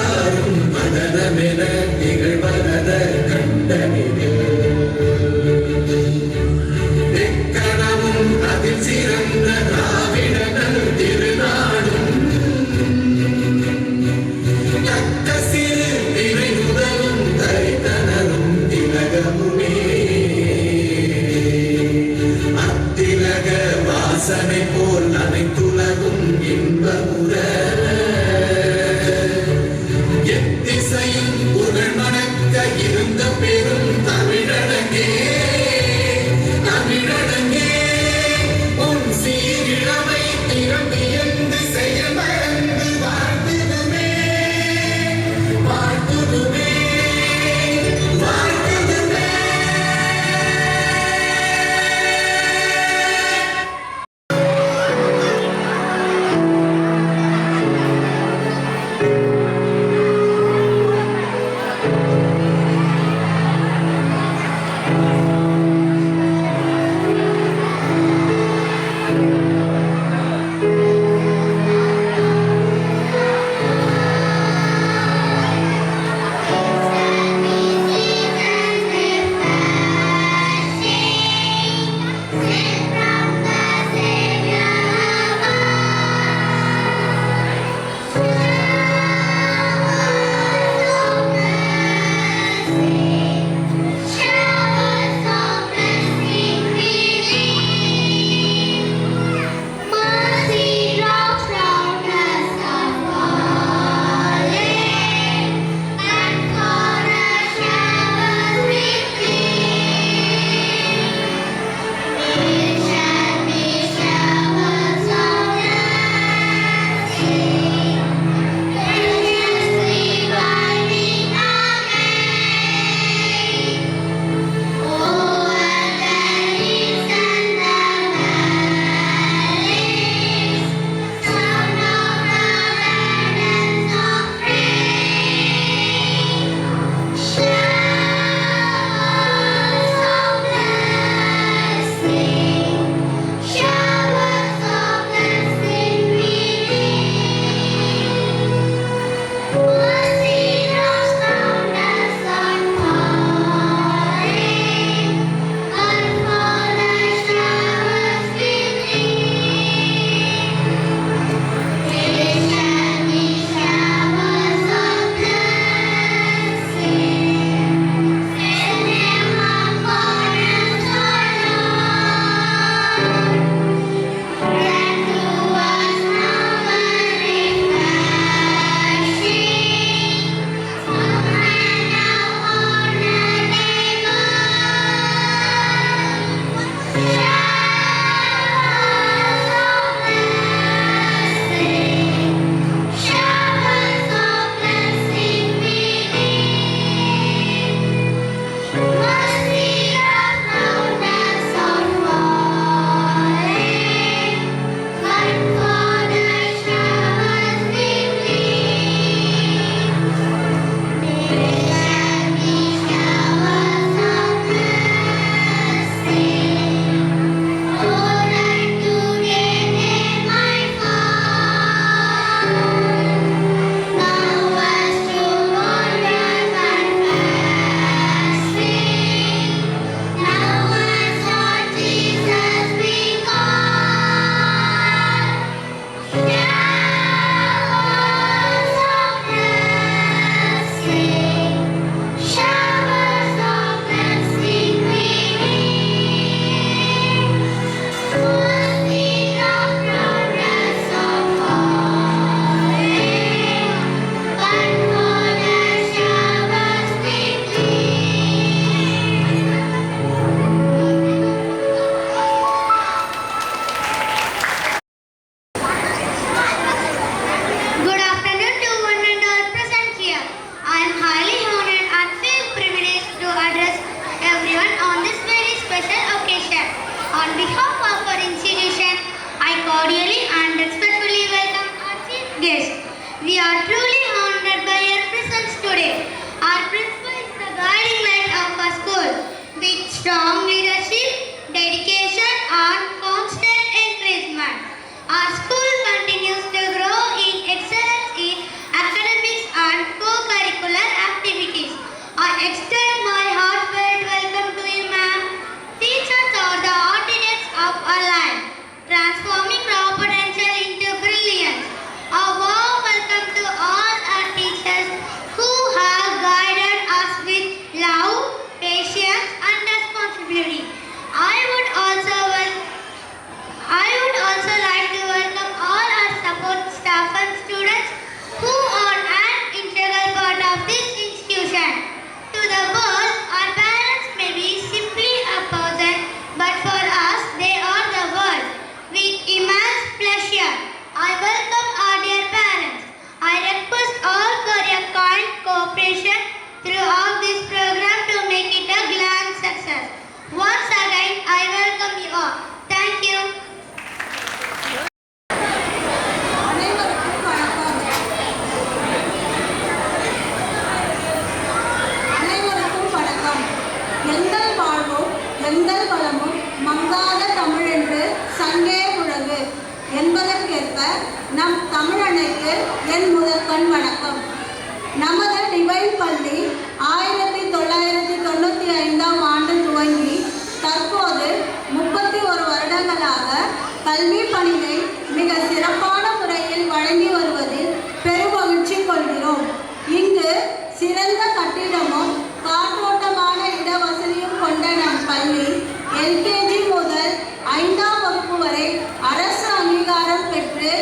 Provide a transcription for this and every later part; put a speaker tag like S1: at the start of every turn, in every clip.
S1: யாரும் மதனமென திகழ்வரத கண்டனில் எக்கணமும் அதில் சிறந்த திராவிடர்கள் திருநாடும் தக்க சிறு நிறைவுதலும் தரித்தனரும் திலகமுமே அத்திலக வாசனை போல் அனைத்துலகும் இன்பமுற எத்திசையும் புகழ்
S2: extend my heartfelt welcome to you, ma'am. Teachers are the architects of our life, transforming raw potential into brilliance. A warm welcome to all our teachers who have guided us with love, patience, and responsibility. I would also like to welcome all our support staff and students who are an integral part of this institution. To the world, our parents may be simply a person, but for us, they are the world. With immense pleasure, I welcome our dear parents. I request all for your kind cooperation throughout this program to make it a grand success. Once again, I welcome you all. Thank you.
S3: அனைவருக்கும் வணக்கம். எங்கள் வாழ்வும் எங்கள் வளமும் மங்காத தமிழென்று சங்கே முழங்கு என்பதற்கேற்ப நம் தமிழனைக்கு என் முதற்கண் வணக்கம். நமது டிவைன் பள்ளி 1995ஆம் ஆண்டு துவங்கி தற்போது 31 வருடங்களாக கல்வி பணியை மிக சிறப்பான முறையில் வழங்கி வருவதில் பெருமகிழ்ச்சி கொள்கிறோம். இங்கு சிறந்த கட்டிடமும் காற்றோட்டமான இட வசதியும் கொண்ட நம் பள்ளி எல்கேஜி முதல் 5ஆம் வகுப்பு வரை அரசு அங்கீகாரம் பெற்று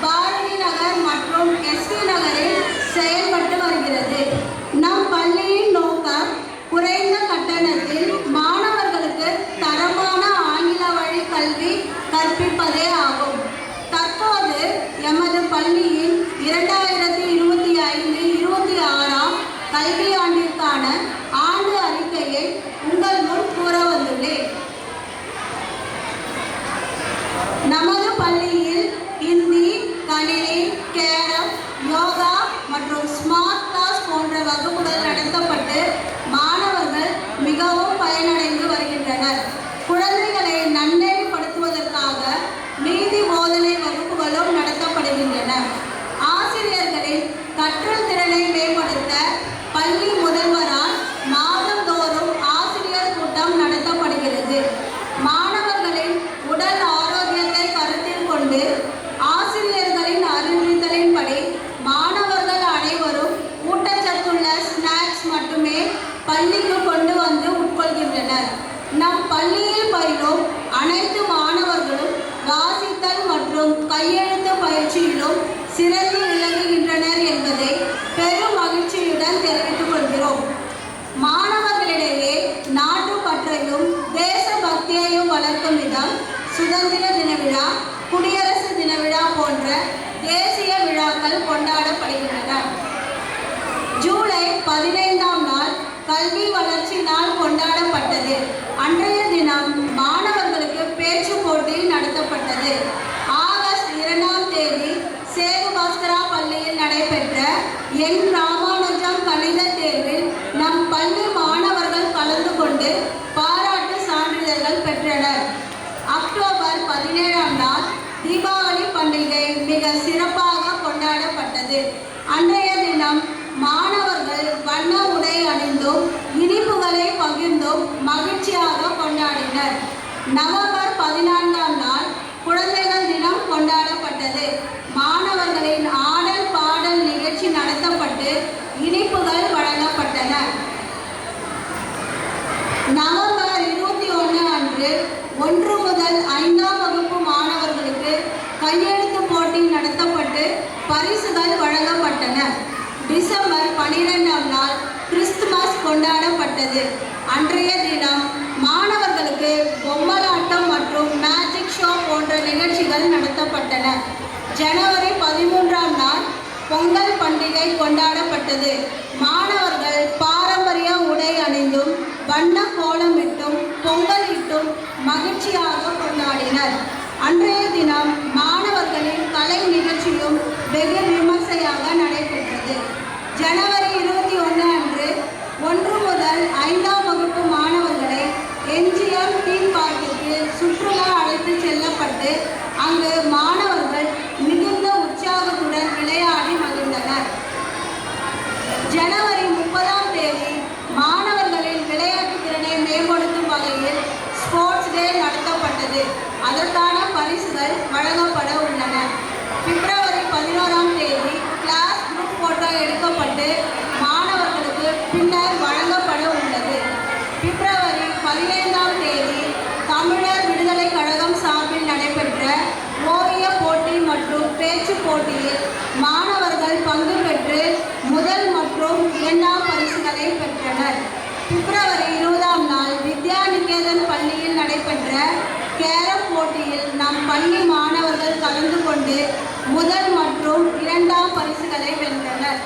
S3: பாரதி நகர் மற்றும் எஸ்டி நகரில் செயல்பட்டு வருகிறது. நம் பள்ளியின் நோக்கம் குறைந்த கட்டணத்தில் மாணவர்களுக்கு தரமான ஆங்கில வழி கல்வி கற்பிப்பதே ஆகும். தற்போது எமது பள்ளியின் 2025-26ஆம் கல்வியாண்டிற்கான ஆண்டு அறிக்கையை உங்கள் முன் கூற வந்துள்ளேன். நமது பள்ளியில் ஹிந்தி, கணினி, கேரம், யோகா மற்றும் ஸ்மார்ட் கிளாஸ் போன்ற வகுப்புகள் நடத்தப்பட்டு மாணவர்கள் மிகவும் பயனடைந்து வருகின்றனர். குழந்தைகளை நன்னெறிப்படுத்துவதற்காக நீதி போதனை வகுப்புகளும் நடத்தப்படுகின்றன. ஆசிரியர்களின் கற்றல் திறனை மேம்படுத்த பள்ளி முதல்வரால் மாதந்தோறும் ஆசிரியர் கூட்டம் நடத்தப்படுகிறது. மாணவர்களின் உடல் ஆரோக்கியத்தை கருத்தில் கொண்டு ஆசிரியர்களின் அறிவுறுத்தலின்படி மாணவர்கள் அனைவரும் ஊட்டச்சத்துள்ள ஸ்நாக்ஸ் மட்டுமே பள்ளிக்கு கொண்டு வந்து உட்கொள்கின்றனர். நம் பள்ளியில் பயிலும் அனைத்து மாணவர்களும் வாசித்தல் மற்றும் கையெழுத்து பயிற்சியிலும் சிறந்து விளங்குகின்றனர் என்பதை பெரும் மகிழ்ச்சியுடன் தெரிவித்துக் கொள்கிறோம். மாணவர்களிடையே நாட்டுப்பற்றையும் தேசபக்தியையும் வளர்க்கும் விதம் சுதந்திர தின விழா, குடியரசு தின விழா போன்ற தேசிய விழாக்கள் கொண்டாடப்படுகின்றன. ஜூலை 15ஆம் நாள் கல்வி வளர்ச்சி நாள் கொண்டாடப்பட்டது. அன்றைய தினம் மாணவர்களுக்கு பேச்சு போட்டி நடத்தப்பட்டது. ஆகஸ்ட் 2ஆம் தேதி சேதுபாஸ்கரா பள்ளியில் நடைபெற்ற என் ராமானுஜம் கணித தேர்வில் நம் பள்ளி மாணவர்கள் கலந்து கொண்டு பாராட்டு சான்றிதழ்கள் பெற்றனர். அக்டோபர் 17ஆம் நாள் தீபாவளி பண்டிகை மிக சிறப்பாக கொண்டாடப்பட்டது. அன்றைய தினம் மாணவர்கள் வண்ண உடை அணிந்தும் இனிப்புகளை பகிர்ந்தும் மகிழ்ச்சியாக கொண்டாடினர். நவம்பர் 14ஆம் நாள் குழந்தைகள் தினம் கொண்டாடப்பட்டது. மாணவர்களின் ஆடல் பாடல் நிகழ்ச்சி நடத்தப்பட்டு இனிப்புகள் வழங்கப்பட்டன. நவம்பர் 21 அன்று 1 முதல் 5ஆம் வகுப்பு மாணவர்களுக்கு கையெழுத்து போட்டி நடத்தப்பட்டு பரிசுகள் வழங்கப்பட்டன. டிசம்பர் 12ஆம் நாள் கிறிஸ்துமஸ் கொண்டாடப்பட்டது. அன்றைய தினம் மாணவர்களுக்கு பொம்மலாட்டம் மற்றும் மேஜிக் ஷோ போன்ற நிகழ்ச்சிகள் நடத்தப்பட்டன. ஜனவரி 13ஆம் நாள் பொங்கல் பண்டிகை கொண்டாடப்பட்டது. மாணவர்கள் பாரம்பரிய உடை அணிந்தும் வண்ண கோலமிட்டும் பொங்கலிட்டும் மகிழ்ச்சியாக கொண்டாடினர். அன்றைய தினம் மாணவர்களின் கலை நிகழ்ச்சியும் வெகு விமர்சையாக நடைபெற்றது. ஜனவரி 21 அன்று 1 முதல் 5ஆம் வகுப்பு மாணவர்களை எம்ஜிஎம் தீம் பார்க்கிற்கு சுற்றுலா அழைத்து செல்லப்பட்டு அங்கு மாணவர்கள் மிகுந்த உற்சாகத்துடன் விளையாடி மகிழ்ந்தனர். ஜனவரி பரிசுகள் வழங்கப்பட உள்ளன. பிப்ரவரி 11ஆம் தேதி கிளாஸ் குரூப் போட்டோ எடுக்கப்பட்டு மாணவர்களுக்கு பின்னர் வழங்கப்பட உள்ளது. பிப்ரவரி 15ஆம் தேதி தமிழர் விடுதலை கழகம் சார்பில் நடைபெற்ற ஓவிய போட்டி மற்றும் பேச்சு போட்டியில் மாணவர்கள் பங்கு பெற்று முதல் மற்றும் 2ஆம் பரிசுகளை பெற்றனர். பிப்ரவரி 20ஆம் நாள் வித்யா நிகேதன் பள்ளியில் நடைபெற்ற கேரம் போட்டியில் நம் பள்ளி மாணவர்கள் கலந்து கொண்டு முதல் மற்றும் 2ஆம் பரிசுகளை வென்றனர்.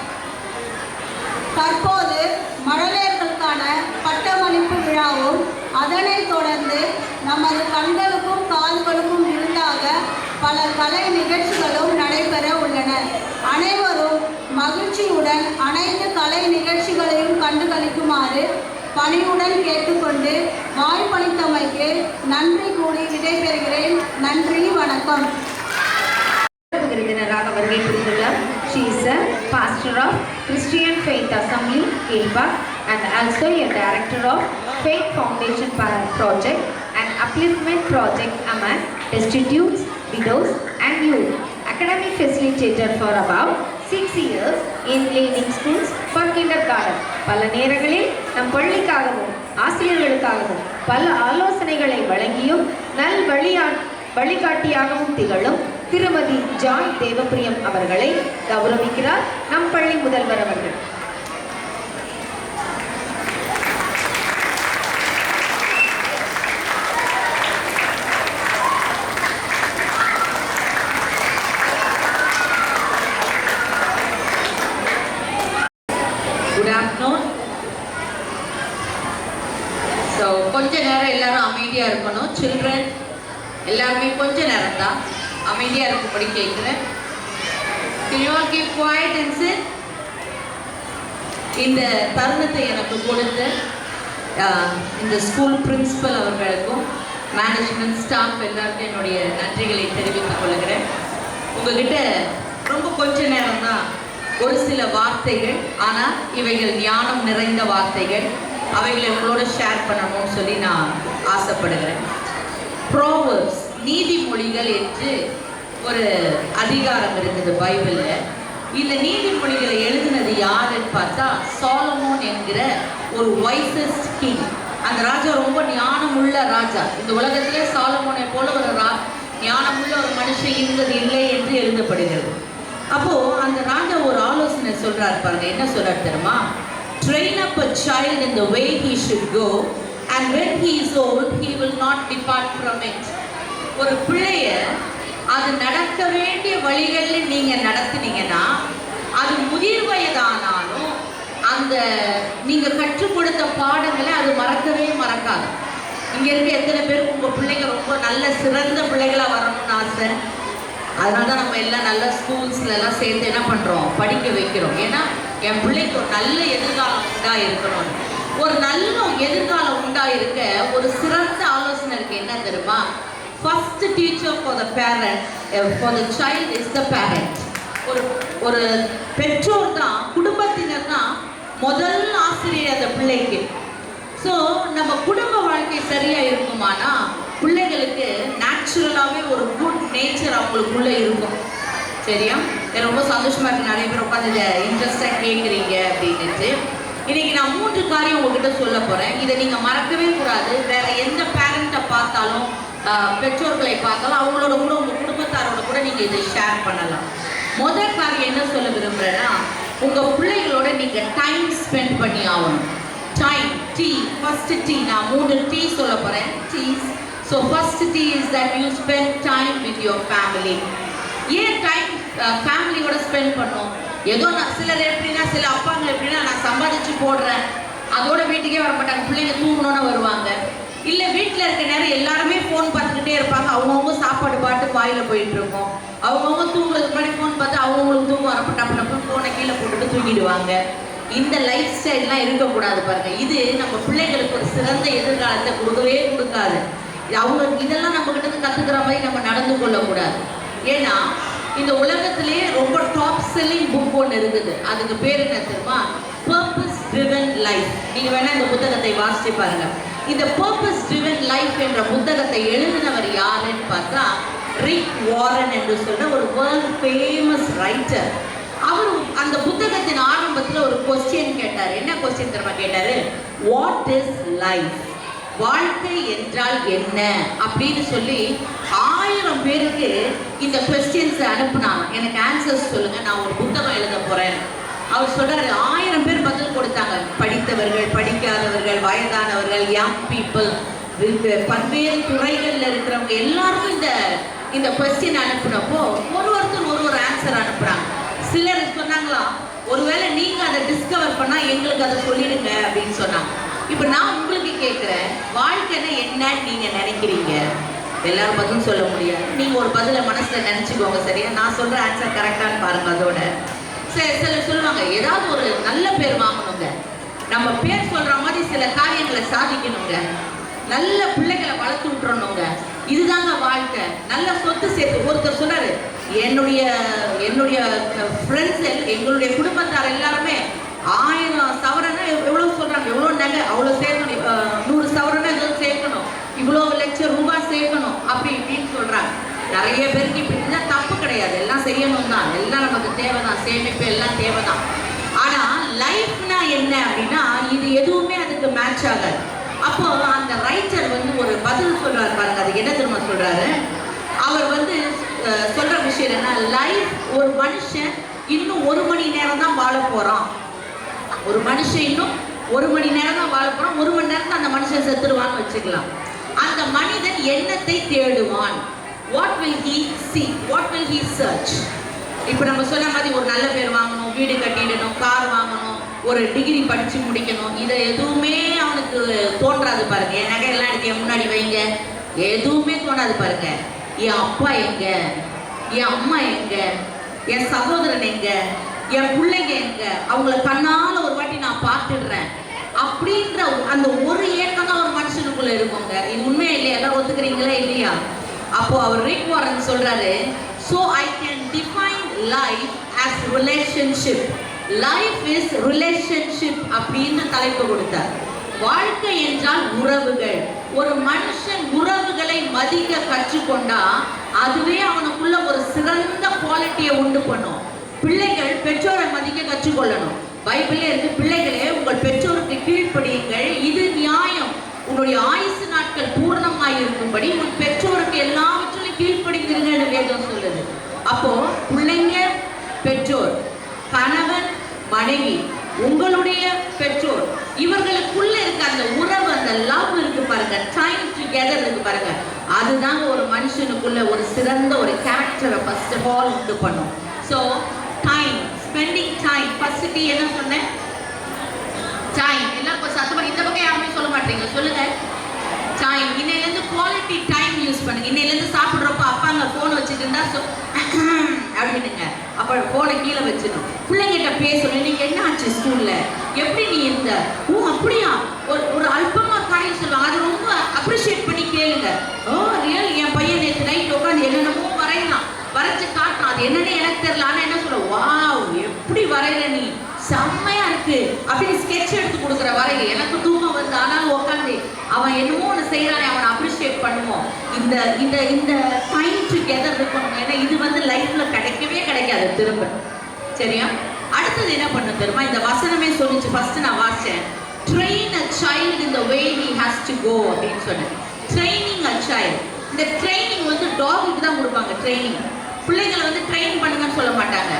S3: தற்போது மழலையர்களுக்கான பட்டமளிப்பு விழாவும் அதனைத் தொடர்ந்து நமது கண்களுக்கும் காதுகளுக்கும் விருந்தாக பல கலை நிகழ்ச்சிகளும் நடைபெற உள்ளன. அனைவரும் மகிழ்ச்சியுடன் அனைத்து கலை நிகழ்ச்சிகளையும் கண்டுகளிக்குமாறு பணிவுடன் கேட்டுக்கொண்டு வாய்ப்பளித்தமைக்கு நன்றி கூறி விடைபெறுகிறேன். நன்றி, வணக்கம்.
S4: விருந்தினராக வருகை புரிந்துள்ள she is a pastor of Christian Faith Assembly Kilpak and also a director of Faith Foundation Project and Upliftment Project among destitute, widows and youth. Academic facilitator for about 6 years in leading schools for kindergarten. பல நேரங்களில் நம் பள்ளிக்காகவும் ஆசிரியர்களுக்காகவும் பல ஆலோசனைகளை வழங்கியும் நல் வழிகாட்டியாகவும் திகழும் திருமதி ஜாய் தேவப்பிரியம் அவர்களை கௌரவிக்கிறார் நம் பள்ளி முதல்வர் அவர்கள்.
S5: Good afternoon. ஸோ கொஞ்ச நேரம் எல்லாரும் அமைதியாக இருக்கணும். சில்ட்ரன் எல்லாருமே கொஞ்ச நேரம் தான் அமைதியாக இருக்கும்படி கேட்குறேன். Can you all keep quiet and sit? இந்த தருணத்தை எனக்கு கொடுத்த இந்த ஸ்கூல் பிரின்சிபல் அவர்களுக்கும் மேனேஜ்மெண்ட் ஸ்டாஃப் எல்லாருக்கும் என்னுடைய நன்றிகளை தெரிவித்துக் கொள்கிறேன். உங்ககிட்ட ரொம்ப கொஞ்ச நேரம் தான், ஒரு சில வார்த்தைகள், ஆனால் இவைகள் ஞானம் நிறைந்த வார்த்தைகள், அவைகளை உங்களோட ஷேர் பண்ணணும்னு சொல்லி நான் ஆசைப்படுகிறேன். ப்ரோவர்ப்ஸ், நீதிமொழிகள் என்று ஒரு அதிகாரம் இருக்குது பைபிளில். இந்த நீதிமொழிகளை எழுதினது யாருன்னு பார்த்தா சாலமோன் என்கிற ஒரு வைசஸ்ட் கிங். அந்த ராஜா ரொம்ப ஞானமுள்ள ராஜா. இந்த உலகத்திலே சாலமோனை போல ஒரு ஞானமுள்ள ஒரு மனுஷன் இருந்தது இல்லை என்று எழுதப்படுகிறது. அப்போ அந்த ராஜா ஒரு ஆலோசனை சொல்றாரு பாருங்க. என்ன சொல்றாரு தெரியுமா? Train up a child in the way he should go, and when he is old, he will not depart from it. ஒரு பிள்ளைய அது நடக்க வேண்டிய வழிகளில் நீங்க நடத்தினீங்கன்னா அது முதிர் வயதானாலும் அந்த நீங்க கற்றுக் கொடுத்த பாடங்களை அது மறக்கவே மறக்காது. இங்க இருக்க எத்தனை பேருக்கு உங்க பிள்ளைங்க ரொம்ப நல்ல சிறந்த பிள்ளைகளா வரணும்னு ஆசை? அதனால தான் நம்ம எல்லாம் நல்ல ஸ்கூல்ஸ்ல எல்லாம் சேர்த்து என்ன பண்றோம், படிக்க வைக்கிறோம். ஏன்னா என் பிள்ளைக்கு ஒரு நல்ல எதிர்காலம் உண்டா இருக்கணும். ஒரு நல்ல எதிர்காலம் உண்டா இருக்க ஒரு சிறந்த ஆலோசனை இருக்கு. என்ன தெரியுமா? First teacher for the parent, for the child is the parent. ஒரு பெற்றோர் தான், குடும்பத்தினர் தான் முதல் ஆசிரியர் அந்த பிள்ளைக்கு. ஸோ நம்ம குடும்ப வாழ்க்கை சரியா இருக்குமானா பிள்ளைகளுக்கு நேச்சுரலாகவே ஒரு குட் நேச்சர் அவங்களுக்குள்ளே இருக்கும். சரியா? ரொம்ப சந்தோஷமா இருக்கு. நிறைய பேர் உட்காந்து இதை இன்ட்ரெஸ்டாக கேட்குறீங்க அப்படின்ட்டு. இன்னைக்கு நான் 3 காரியம் உங்ககிட்ட சொல்ல போகிறேன். இதை நீங்கள் மறக்கவே கூடாது. வேற எந்த பேரண்ட்டை பார்த்தாலும், பெற்றோர்களை பார்த்தாலும் அவங்களோட கூட, உங்கள் குடும்பத்தாரோட கூட நீங்கள் இதை ஷேர் பண்ணலாம். முதல் காரியம் என்ன சொல்ல விரும்புகிறேன்னா, உங்கள் பிள்ளைகளோட நீங்கள் டைம் ஸ்பெண்ட் பண்ணி ஆகணும். Time, T, first T. நான் 3 டி சொல்ல போகிறேன். Ts. So first T is that you spend time with your family. ஏன் டைம் ஃபேமிலியோட ஸ்பெண்ட் பண்ணோம்? ஏதோ நான் சிலர் எப்படின்னா, சில அப்பாங்க எப்படின்னா, நான் சம்பாதிச்சு போடுறேன், அதோட வீட்டுக்கே வர மாட்டாங்க, பிள்ளைங்க தூங்கணும்னு வருவாங்க. இல்லை வீட்டில் இருக்க நேரம் எல்லாருமே ஃபோன் பார்த்துக்கிட்டே இருப்பாங்க. அவங்கவுங்க சாப்பாடு பாட்டு வாயில் போயிட்டு இருக்கோம். அவங்கவுங்க தூங்குறதுக்கு முன்னாடி ஃபோன் பார்த்து அவங்களுக்கு தூங்க வரப்ப டப்பு ஃபோனை கீழே போட்டுட்டு தூங்கிடுவாங்க. இந்த லைஃப் ஸ்டைல்லாம் இருக்கக்கூடாது பாருங்க. இது நம்ம பிள்ளைங்களுக்கு ஒரு சிறந்த எதிர்காலத்தை கொடுக்கவே கொடுக்காது. அவங்க இதெல்லாம் நம்ம கிட்ட கற்றுக்கிற மாதிரி நம்ம நடந்து கொள்ளக்கூடாது. ஏன்னா இந்த உலகத்திலே ரொம்ப டாப் செல்லிங் புக் ஒன்று இருக்குது. அதுக்கு பேர் என்ன தெரியுமா? Purpose driven life. நீங்கள் வேணா இந்த புத்தகத்தை வாசிச்சு பாருங்க. இந்த பர்பஸ் ட்ரிவன் லைஃப் என்ற புத்தகத்தை எழுதினவர் யாருன்னு பார்த்தா ரிக் வாரன் என்று சொல்ற ஒரு வேர்ல்ட் ஃபேமஸ் ரைட்டர். அவர் அந்த புத்தகத்தின் ஆரம்பத்தில் ஒரு கொஸ்டின் கேட்டார். என்ன கொஸ்டின் தெரியுமா கேட்டாரு? What is life? வாழ்க்கை என்றால் என்ன அப்படின்னு சொல்லி 1000 பேருக்கு இந்த கொஸ்டின்ஸ் அனுப்புனாங்க. எனக்கு ஆன்சர்ஸ் சொல்லுங்க, நான் ஒரு புத்தகம் எழுத போறேன். அவர் சொல்றாரு 1000 பேர் பதில் கொடுத்தாங்க. படித்தவர்கள், படிக்காதவர்கள், வயதானவர்கள், யங் பீப்புள், பல்வேறு துறைகள்ல இருக்கிறவங்க எல்லாருக்கும் இந்த கொஸ்டின் அனுப்புனப்போ ஒருத்தர் ஒரு ஆன்சர் அனுப்புறாங்க. சிலர் சொன்னாங்களா, ஒருவேளை நீங்க அதை டிஸ்கவர் பண்ணா எங்களுக்கு அதை சொல்லிடுங்க அப்படின்னு சொன்னாங்க. இப்ப நான் உங்களுக்கு கேட்கிறேன், வாழ்க்கைன்னா என்னன்னு நீங்க நினைக்கிறீங்க? எல்லாரும் பதில் சொல்ல முடியாது. நீங்க ஒரு பதில மனசுல நினைச்சுக்கோங்க. சரியா? நான் சொல்ற ஆன்சர் கரெக்டான்னு பாருங்க. அதோட சிலர் சொல்லுவாங்க, ஏதாவது ஒரு நல்ல பேர் வாங்கணுங்க, நம்ம பேர் சொல்ற மாதிரி சில காரியங்களை சாதிக்கணுங்க, நல்ல பிள்ளைகளை வளர்த்து விட்டுறணுங்க, இதுதாங்க வாழ்க்கை. நல்ல சொத்து சேர்த்து. ஒருத்தர் சொன்னாரு, என்னுடைய ஃப்ரெண்ட்ஸ், எங்களுடைய குடும்பத்தார் எல்லாருமே 1000 சவரனை எவ்வளவு சொல்றாங்க, எவ்வளவு நகை அவ்வளவு சேர்க்கணும், 100 சவரனை எவ்வளவு சேர்க்கணும், இவ்வளவு லட்சம் ரூபாய் சேர்க்கணும் அப்படி இப்படின்னு சொல்றாங்க. நிறைய பேருக்கு இப்படி இருந்தா தப்பு கிடையாது, எல்லாம் செய்யணும் தான், எல்லாம் நமக்கு தேவைதான், சேமிப்பு எல்லாம் தேவைதான். ஆனா லைஃப்னா என்ன அப்படின்னா இது எதுவுமே அதுக்கு மேட்ச் ஆகாது. அப்போ அந்த ரைட்டர் ஒரு பதில் சொல்றாரு பாருங்க. அது என்ன தெரியுமா சொல்றாரு? அவர் சொல்ற விஷயம் என்ன, லைஃப், ஒரு மனுஷன் இன்னும் 1 மணி நேரம் தான் வாழ போறான். ஒரு மனுஷன் இன்னும் 1 மணி நேரம் தான் வாழ போறான். 1 மணி நேரம் அந்த மனுஷன் செத்துருவான்னு வச்சுக்கலாம். அந்த மனிதன் என்னத்தை தேடுவான்? What will he seek? What will he search? இப்போ நம்ம சொன்ன மாதிரி ஒரு நல்ல பேர் வாங்கணும், வீடு கட்டிடணும், கார் வாங்கணும், ஒரு டிகிரி படிச்சு முடிக்கணும், இதை எதுவுமே அவனுக்கு தோன்றாது பாருங்க. என் நகையெல்லாம் எடுத்து என் முன்னாடி வைங்க, எதுவுமே தோணாது பாருங்க. என் அப்பா எங்க, என் அம்மா எங்க, என் சகோதரன் எங்க, என் பிள்ளைங்க எங்க, அவங்கள கண்ணால ஒரு வாட்டி நான் பார்த்துடுறேன் அப்படின்ற அந்த ஒரு ஏக்கம் தான் ஒரு மனுஷனுக்குள்ள இருக்குங்க. இது உண்மையா இல்லையா? எல்லாம் ஒத்துக்கிறீங்களா இல்லையா? அப்போ அவர் ரிக் வாரன் சொல்றாரு, so I can define life as relationship. Life is relationship அப்படின்னு தலைப்பு கொடுத்தார். வாழ்க்கை என்றால் உறவுகள். ஒரு மனுஷன் உறவுகளை மதிக்க கற்றுக்கொண்டா அதுவே அவனுக்குள்ள ஒரு சிறந்த குவாலிட்டியை உண்டு பண்ணும். பிள்ளைகள் பெற்றோரை மதிக்க கற்றுக்கொள்ளணும். பைபிளே இருக்கு, பிள்ளைகளே உங்கள் பெற்றோருக்கு கீழ்ப்படியுங்கள், இது நியாயம், உன்னுடைய ஆயுசு நாட்கள் பூர்ணமாய் இருக்கும்படி உன் பெற்றோருக்கு எல்லாவற்றிலும் கீழ்ப்படிங்கிறீங்கன்னு வேதம் சொல்லுது. அப்போ பிள்ளைங்க, பெற்றோர், கணவன், மனைவி, உங்களுடைய பெற்றோர், இவர்களுக்குள்ள இருக்க அந்த உறவு, அந்த லவ் இருக்கு பாருங்க, டைம் டுகெதர் இருக்கு பாருங்க, அதுதான் ஒரு மனுஷனுக்குள்ள ஒரு சிறந்த ஒரு கேரக்டரை ஃபர்ஸ்ட் ஆஃப் ஆல் உண்டு பண்ணும். So time, spending time. First T என்ன சொன்னேன்? டைம். எல்லாம் இப்போ சத்தமா இந்த பக்கம் யாருமே சொல்ல மாட்டீங்க, சொல்லுங்க. டைம். இன்னையிலேருந்து குவாலிட்டி டைம் யூஸ் பண்ணுங்க. இன்னையிலேருந்து சாப்பிட்றப்ப அப்பாங்க ஃபோன் வச்சுட்டு இருந்தா அப்படின்னுங்க, அப்போ ஃபோனை கீழே வச்சிடணும். பிள்ளைங்கிட்ட பேசணும், நீங்க என்ன ஆச்சு ஸ்கூல்ல, எப்படி நீ இருந்த, ஓ அப்படியா, ஒரு அல்பமா காரியம் சொல்லுவாங்க, அது ரொம்ப அப்ரிஷியேட் பண்ணி கேளுங்க. ஓ ரியல், என் பையன் நேற்று நைட் உட்காந்து என்னென்னமோ வரையலாம், வரைச்சு காட்டணும், அது என்னன்னு எனக்கு தெரியல, ஆனா என்ன சொல்ல, வாவ் எப்படி வரைகிற நீ, செம்மையா இருக்கு அப்படின்னு ஸ்கெட்ச் எடுத்து கொடுக்குற வரைய எனக்கு தூக்கம் வந்து, ஆனாலும் உட்காந்து அவன் என்னமோ ஒன்று செய்யறானே அவனை அப்ரிஷியேட் பண்ணுவோம். இந்த இந்த இந்த டைம் டுகெதர் இருக்கணும். ஏன்னா இது லைஃப்ல கிடைக்கவே கிடைக்காது திரும்ப. சரியா? அடுத்தது என்ன பண்ண தெரியுமா? இந்த வசனமே சொல்லிச்சு, ஃபர்ஸ்ட் நான் வாசிச்சேன், train a child in the way he has to go அப்படின்னு சொன்னேன். Training a child. இந்த ட்ரைனிங் டாகுக்கு தான் கொடுப்பாங்க. ட்ரைனிங் பிள்ளைங்களை ட்ரெயின் பண்ணுங்கன்னு சொல்ல மாட்டாங்க,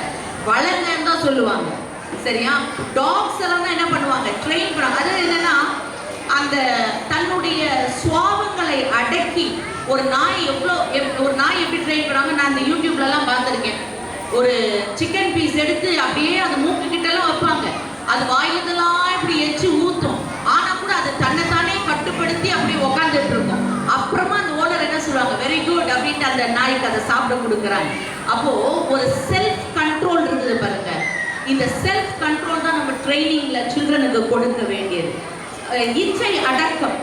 S5: வளர்ங்கன்னு தான் சொல்லுவாங்க. சரியா? டாக்ஸ் எல்லாம் தான் என்ன பண்ணுவாங்க, ட்ரெயின் பண்ணுவாங்க. அது என்னன்னா அந்த தன்னுடைய சுவாபங்களை அடக்கி, ஒரு நாய் எப்படி ட்ரெயின் பண்ணுவாங்க, நான் இந்த யூடியூப்லலாம் பார்த்துருக்கேன். ஒரு சிக்கன் பீஸ் எடுத்து அப்படியே அந்த மூக்கு கிட்டலாம் வைப்பாங்க, அது வாயிலெல்லாம் இப்படி எச்சு ஊற்றும், ஆனா கூட அது தன்னைத்தானே கட்டுப்படுத்தி அப்படி உக்காந்துட்டு இருக்கும். அப்புறமா அந்த ஓனர் என்ன சொல்லுவாங்க, வெரி குட் அப்படின்ட்டு அந்த நாய்க்கு அதை சாப்பிட கொடுக்குறாங்க. அப்போ ஒரு செல்ஃப் கண்ட்ரோல் இருக்குது பாருங்க. இந்த செல்ஃப் கண்ட்ரோல் தான் நம்ம ட்ரைனிங்ல சில்ட்ரனுக்கு கொடுக்க வேண்டியது. இச்சை அடக்கம்.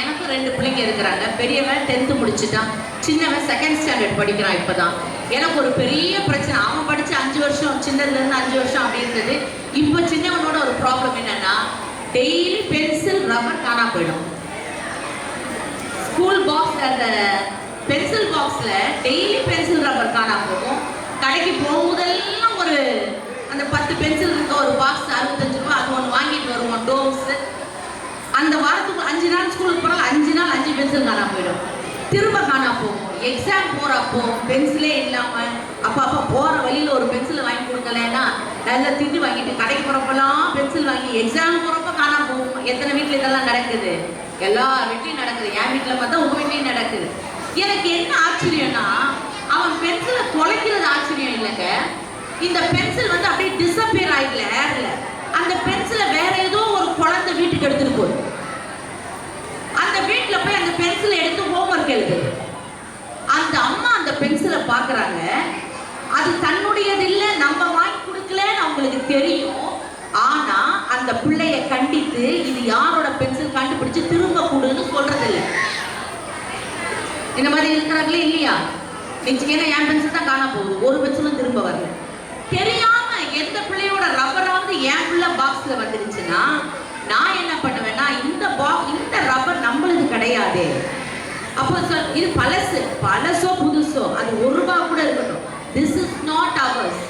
S5: எனக்கு 2 பிள்ளைங்க இருக்கிறாங்க. பெரியவன் 10th முடிச்சுட்டான், சின்னவன் 2nd ஸ்டாண்டர்ட் படிக்கிறான் இப்பதான். எனக்கு ஒரு பெரிய பிரச்சனை, அவன் படிச்சு 5 வருஷம், சின்னதுலேருந்து 5 வருஷம் அப்படி இருந்தது. இப்போ சின்னவனோட ஒரு ப்ராப்ளம் என்னன்னா, டெய்லி பென்சில் ரப்பர் காணா போயிடும். ஸ்கூல் பாக்ஸ் அந்த பென்சில் பாக்ஸ்ல டெய்லி பென்சில் ரப்பர் காணாம போகும். கடைக்கு போகும்போதெல்லாம் ஒரு அந்த 10 பென்சில் இருக்க ஒரு பாக்ஸ் 65 ரூபாய், அது ஒன்று வாங்கிட்டு வருவோம் டோம்ஸ். அந்த வாரத்துக்கு 5 நாள் ஸ்கூலுக்கு போனால் 5 நாள் 5 பென்சில் காணாம போயிடும். திரும்ப காணாம போகும். எக்ஸாம் போறப்போ பென்சிலே இல்லாம அப்பா போற வழியில ஒரு பென்சில் வாங்கி கொடுக்கலன்னா நல்லா திட்டு வாங்கிட்டு கடைக்கு போறப்பெல்லாம் பென்சில் வாங்கி எக்ஸாம் போறப்ப காணாம போகும். எத்தனை வீட்டுல இதெல்லாம் நடக்குது? எல்லா வீட்லையும் நடக்குது. என் வீட்டுல பார்த்தா உங்க வீட்லையும் நடக்குது. எனக்கு என்ன ஆச்சரியம்னா, அவன் பென்சிலை தொலைக்கிறது ஆச்சரியம் இல்லைங்க. இந்த பென்சில் வந்து அப்படியே டிஸப்பியர் ஆயிடல ஏர்ல. அந்த பென்சிலை வேற ஏதோ ஒரு குழந்தை வீட்டுக்கு எடுத்துட்டு போகுது. அந்த வீட்டுல போய் அந்த பென்சிலை எடுத்து ஹோம்ஒர்க் எழுதுது. அந்த அம்மா அந்த பென்சிலை பாக்குறாங்க. அது தன்னுடையது இல்லை, நம்ம வாங்கி கொடுக்கலன்னு அவங்களுக்கு தெரியும். ஆனா அந்த பிள்ளைய கண்டித்து இது யாரோட பென்சில் கண்டுபிடிச்சு திரும்ப கொடுன்னு சொல்றது இல்லை. இந்த மாதிரி இருக்கிறாங்களே இல்லையா? நிச்சயம் என் பென்சில் தான் காண போகுது, ஒரு பென்சிலும் திரும்ப வரல. தெரியாம எந்த பிள்ளையோட ரப்பராவது என் பிள்ளை பாக்ஸ்ல வந்துருச்சுன்னா நான் என்ன பண்ணுவேன்னா, இந்த ரப்பர் நம்மளுக்கு கிடையாது. அப்போ இது பழசோ புதுசோ, அது 1 ரூபாய் கூட இருக்கட்டும், திஸ் இஸ் நாட் அவர்ஸ்.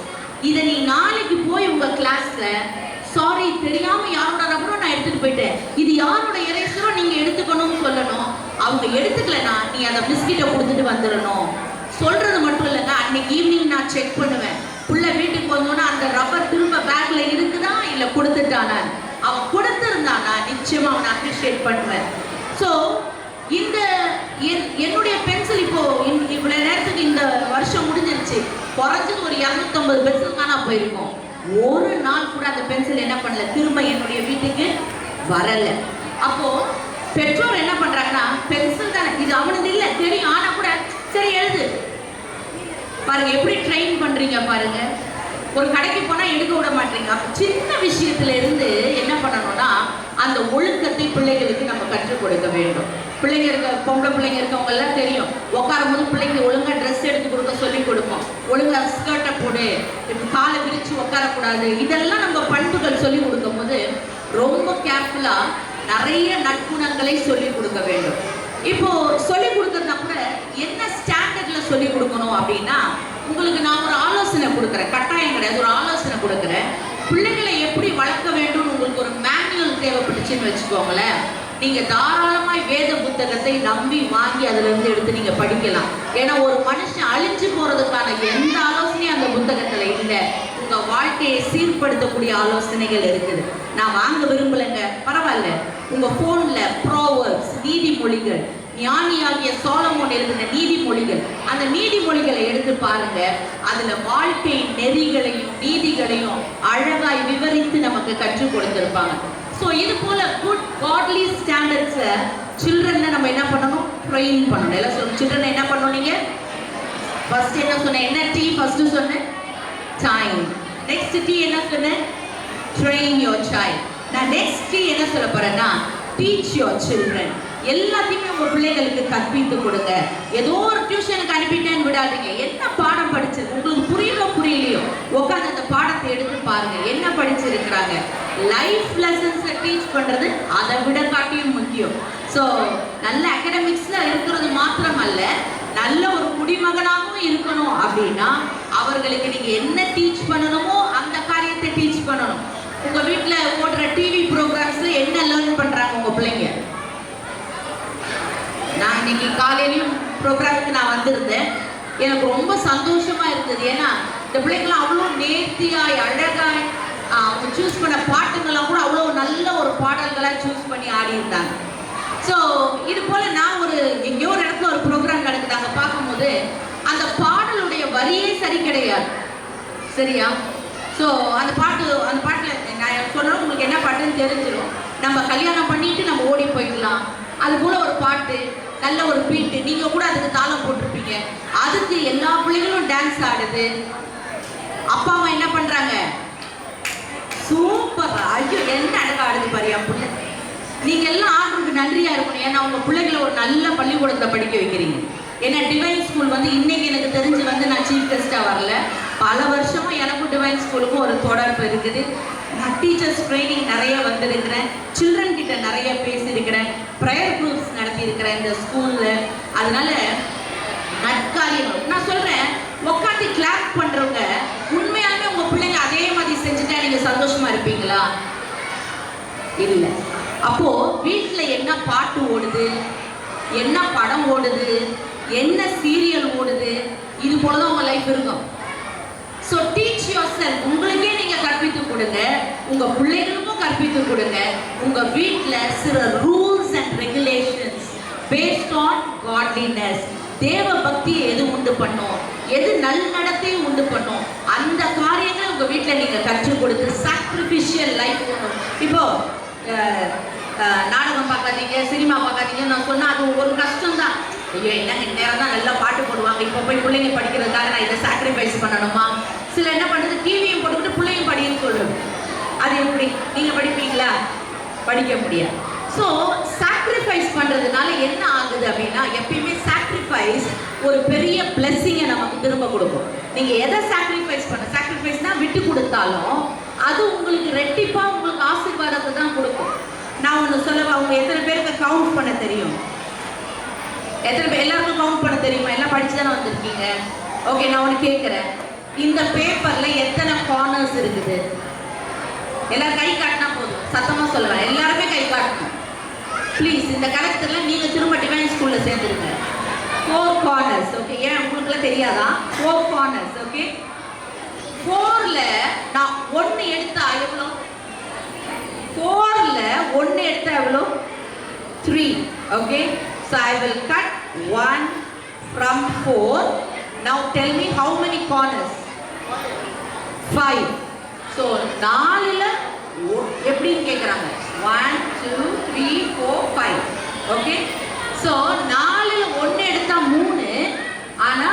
S5: இதை நீ நாளைக்கு போய் உங்க கிளாஸ்ல சாரி தெரியாம யாரோட ரப்பரும் நான் எடுத்துட்டு போயிட்டேன், இது யாரோட எரேசரோ நீங்க எடுத்துக்கணும்னு சொல்லணும். அவங்க எடுத்துக்கலனா நீ அந்த பிஸ்கெட்டை கொடுத்துட்டு வந்துடணும். சொல்றது மட்டும் இல்லைங்க, அன்னைக்கு ஈவினிங் நான் செக் பண்ணுவேன். புள்ள வீட்டுக்கு வந்தோன்னா அந்த ரப்பர் திரும்ப பேக்ல இருக்குதா இல்ல கொடுத்துட்டானா. அவன் கொடுத்திருந்தானா நிச்சயமா அவனை அப்ரிஷியேட் பண்ணுவேன். ஸோ இந்த என்னுடைய பென்சில் இப்போ இவ்வளவு நேரத்துக்கு இந்த வருஷம் முடிஞ்சிருச்சு, குறைஞ்சது ஒரு 250 பென்சில் காணா போயிருக்கும். ஒரு நாள் கூட அந்த பென்சில் என்ன பண்ணல, திரும்ப என்னுடைய வீட்டுக்கு வரல. அப்போ பெற்றோர் என்ன பண்றாங்கன்னா, பென்சில் தானே இது அவனுக்கு இல்லை தெரியும், ஆனா கூட சரி எழுது. பாருங்க எப்படி ட்ரெயின் பண்றீங்க பாருங்க. ஒரு கடைக்கு போனா எடுக்க விட மாட்டீங்க. சின்ன விஷயத்துல இருந்து என்ன பண்ணணும்னா, அந்த ஒழுக்கத்தை பிள்ளைகளுக்கு நம்ம கற்றுக் கொடுக்க வேண்டும். பிள்ளைங்க இருக்க பொம்பளை பிள்ளைங்க இருக்கவங்க எல்லாம் தெரியும், உட்காரும் போது பிள்ளைங்க ஒழுங்கா ட்ரெஸ் எடுத்து கொடுக்க சொல்லி கொடுப்போம். ஒழுங்கா ஸ்கர்ட்டை போடு, காலை விரிச்சு உட்காரக்கூடாது, இதெல்லாம் நம்ம பண்புகள் சொல்லி கொடுக்கும் போது ரொம்ப கேர்ஃபுல்லா நிறைய நற்குணங்களை சொல்லி கொடுக்க வேண்டும். இப்போ சொல்லி கொடுக்கறதுனா கூட என்ன ஸ்டாண்டர்ட்ல சொல்லி கொடுக்கணும் அப்படின்னா, உங்களுக்கு நான் ஒரு ஆலோசனை கொடுக்குறேன், கட்டாயம் கிடையாது, ஒரு ஆலோசனை கொடுக்குறேன். பிள்ளைகளை எப்படி வளர்க்க வேண்டும் உங்களுக்கு ஒரு மேனுவல் தேவைப்பட்டுச்சுன்னு வச்சுக்கோங்களேன். நீங்க தாராளமாய் வேத புத்தகத்தை நம்பி வாங்கி அதுல இருந்து எடுத்து நீங்க படிக்கலாம். ஏன்னா ஒரு மனுஷன் அழிஞ்சு போறதுக்கான எந்த ஆலோசனையும் அந்த புத்தகத்துல இல்லை. உங்க வாழ்க்கையை சீர்படுத்தக்கூடிய ஆலோசனைகள் இருக்குது. நான் வாங்க விரும்பலைங்க, பரவாயில்ல, உங்க போன்ல ப்ரோவர்ப்ஸ் நீதிமொழிகள், ஞானியாகிய சோலமோன் எழுதின நீதிமொழிகள், அந்த நீதிமொழிகளை எடுத்து பாருங்க. அதுல வாழ்க்கை நெறிகளையும் நீதிகளையும் அழகாய் விவரித்து நமக்கு கற்றுக் கொடுத்திருப்பாங்க. ஸோ இது போல குட் காட்லி ஸ்டாண்டர்ட்ஸை சில்ட்ரனை நம்ம என்ன பண்ணணும், ட்ரெயின் பண்ணணும். எல்லாம் சொல்லுங்க, சில்ட்ரனை என்ன பண்ணணும்? நீங்க ஃபர்ஸ்ட் என்ன சொன்னேன், என்ன டி ஃபர்ஸ்ட் சொன்னேன், டைம். நெக்ஸ்ட் டி என்ன சொன்னேன், ட்ரெயின் யோர் சைல்ட். நான் நெக்ஸ்ட் டி என்ன சொல்ல போறேன்னா, டீச் யோர் சில்ட்ரன். எல்லாத்தையுமே உங்க பிள்ளைகளுக்கு கற்பித்து கொடுங்க. ஏதோ ஒரு டியூஷனுக்கு அனுப்பிட்டேன்னு விடாதீங்க. என்ன பாடம் படிச்சிருக்கு உங்களுக்கு புரியலையோ உட்காந்து அந்த பாடத்தை எடுத்து பாருங்க, என்ன படிச்சிருக்கிறாங்க. லைஃப் லெசன்ஸை டீச் பண்றது அதை விட காட்டியும் முக்கியம். ஸோ நல்ல அகாடமிக்ஸ்ல இருக்கிறது மாத்திரம் அல்ல, நல்ல ஒரு குடிமகனாகவும் இருக்கணும். அப்படின்னா அவர்களுக்கு நீங்க என்ன டீச் பண்ணணுமோ அந்த காரியத்தை டீச் பண்ணணும். உங்க வீட்டுல ஓடுற டிவி ப்ரோக்ராம்ஸ்ல என்ன லேர்ன் பண்றாங்க உங்க பிள்ளைங்க? நான் இன்னைக்கு காலையிலையும் ப்ரோக்ராமுக்கு நான் வந்திருந்தேன். எனக்கு ரொம்ப சந்தோஷமா இருந்தது. ஏன்னா இந்த பிள்ளைங்களாம் அவ்வளோ நேர்த்தியாய் அழகாய் அவங்க சூஸ் பண்ண பாட்டுங்கள்லாம் கூட அவ்வளோ நல்ல ஒரு பாடல்களாக சூஸ் பண்ணி ஆடி இருந்தாங்க. ஸோ இது போல நான் எங்கேயோ ஒரு இடத்துல ஒரு ப்ரோக்ராம் நடக்குது, அங்கே பார்க்கும்போது அந்த பாடலுடைய வரியே சரி கிடையாது, சரியா? ஸோ அந்த பாட்டில் நான் சொல்லணும், உங்களுக்கு என்ன பாட்டுன்னு தெரிஞ்சிடும். நம்ம கல்யாணம் பண்ணிட்டு நம்ம ஓடி போயிடலாம், அது போல ஒரு பாட்டு, நல்ல ஒரு பீட்டு, நீங்க கூட அதுக்கு தாளம் போட்டிருப்பீங்க. அதுக்கு எல்லா பிள்ளைகளும் டான்ஸ் ஆடுது. அப்பா அம்மா என்ன பண்றாங்க, சூப்பர், ஐயோ என்ன அழகா ஆடுது பாரு என் பிள்ளை. நீங்க எல்லாம் ஆடுறதுக்கு நன்றியா இருக்கணும். ஏன்னா உங்க பிள்ளைகளை ஒரு நல்ல பள்ளிக்கூடத்துல படிக்க வைக்கிறீங்க. ஏன்னா டிவைன் ஸ்கூல் இன்னைக்கு எனக்கு தெரிஞ்சு நான் சீஃப் கெஸ்டா வரல, பல வருஷமா எனக்கும் டிவைன் ஸ்கூலுக்கும் ஒரு தொடர்பு இருக்குது. நான் டீச்சர்ஸ் ட்ரைனிங் நிறைய வந்திருக்கிறேன், சில்ட்ரன் கிட்ட நிறைய பேசியிருக்கிறேன், ப்ரேயர் குரூப்ஸ் நடத்தியிருக்கிறேன் இந்த ஸ்கூல்ல. அதனால நற்காரியங்கள். நான் சொல்றேன், உட்காந்து கிளாப் பண்றவங்க உண்மையாலுமே உங்க பிள்ளைங்க அதே மாதிரி செஞ்சுட்டா நீங்க சந்தோஷமா இருப்பீங்களா? இல்ல. அப்போ வீட்டுல என்ன பாட்டு ஓடுது, என்ன படம் ஓடுது, என்ன சீரியல் ஓடுது, இது போலதான் உங்க லைஃப் இருக்கும். So teach your self. உங்களுக்கே நீங்க கற்பித்து கொடுங்க, உங்க பிள்ளைகளுக்கும் கற்பித்து கொடுங்க. உங்க வீட்டுல சில rules and regulations based on godliness, தேவ பக்தியை எது உண்டு பண்ணும், எது நல்நடத்தை உண்டு பண்ணும், அந்த காரியங்களை உங்க வீட்டுல நீங்க கற்றுக் கொடுத்து சாக்ரிஃபிஷியல் லைஃப். இப்போ நாடகம் பார்க்காதீங்க, சினிமா பார்க்காதீங்கன்னு நான் சொன்னா அது ஒரு கஷ்டம் தான். ஐயோ என்னங்க நேரம் தான் நல்லா பாட்டு போடுவாங்க, இப்போ போய் பிள்ளைங்க படிக்கிறதுக்காக நான் இதை சாக்ரிஃபைஸ் பண்ணணுமா? சில என்ன பண்ணுறது, டிவியும் போட்டுக்கிட்டு பிள்ளையும் படின்னு சொல்லுது. அது எப்படி? நீங்கள் படிப்பீங்களா? படிக்க முடியாது. ஸோ சாக்ரிஃபைஸ் பண்ணுறதுனால என்ன ஆகுது அப்படின்னா, எப்பயுமே சாக்ரிஃபைஸ் ஒரு பெரிய பிளெஸ்ஸிங்கை நமக்கு திரும்ப கொடுக்கும். நீங்கள் எதை சாக்ரிஃபைஸ்னால் விட்டு கொடுத்தாலும் அது உங்களுக்கு ரெட்டிப்பாக உங்களுக்கு ஆசீர்வாதத்தை தான் கொடுக்கும். நான் ஒன்று சொல்லவா, அவங்க எத்தனை பேருக்கு கவுண்ட் பண்ண தெரியும்? எத்தனை பேர் எல்லாருக்கும் கவுண்ட் பண்ண தெரியுமா? எல்லாம் படிச்சு தானே வந்திருக்கீங்க. ஓகே, நான் ஒன்று கேட்குறேன், இந்த பேப்பரில் எத்தனை கார்னர்ஸ் இருக்குது? எல்லாரும் கை காட்டினா போதும், சத்தமாக சொல்லுவேன், எல்லாருமே கை காட்டணும் ப்ளீஸ். இந்த கலெக்டரில் நீங்கள் திரும்ப டிவைன் ஸ்கூலில் சேர்ந்துருங்க. 4 கார்னர்ஸ். ஓகே, ஏன் உங்களுக்குலாம் தெரியாதா? 4 கார்னர்ஸ். ஓகே, 4ல் நான் 1 எடுத்தா எவ்வளோ? 4ல் 1 எடுத்தா எவ்வளோ? 3. Okay, so I will cut 1 from 4. Now tell me how many corners? 5. So 4ல எப்படின்னு கேக்குறாங்க. 1 2 3 4 5. ஓகே, so 4ல 1 எடுத்தா 3. ஆனா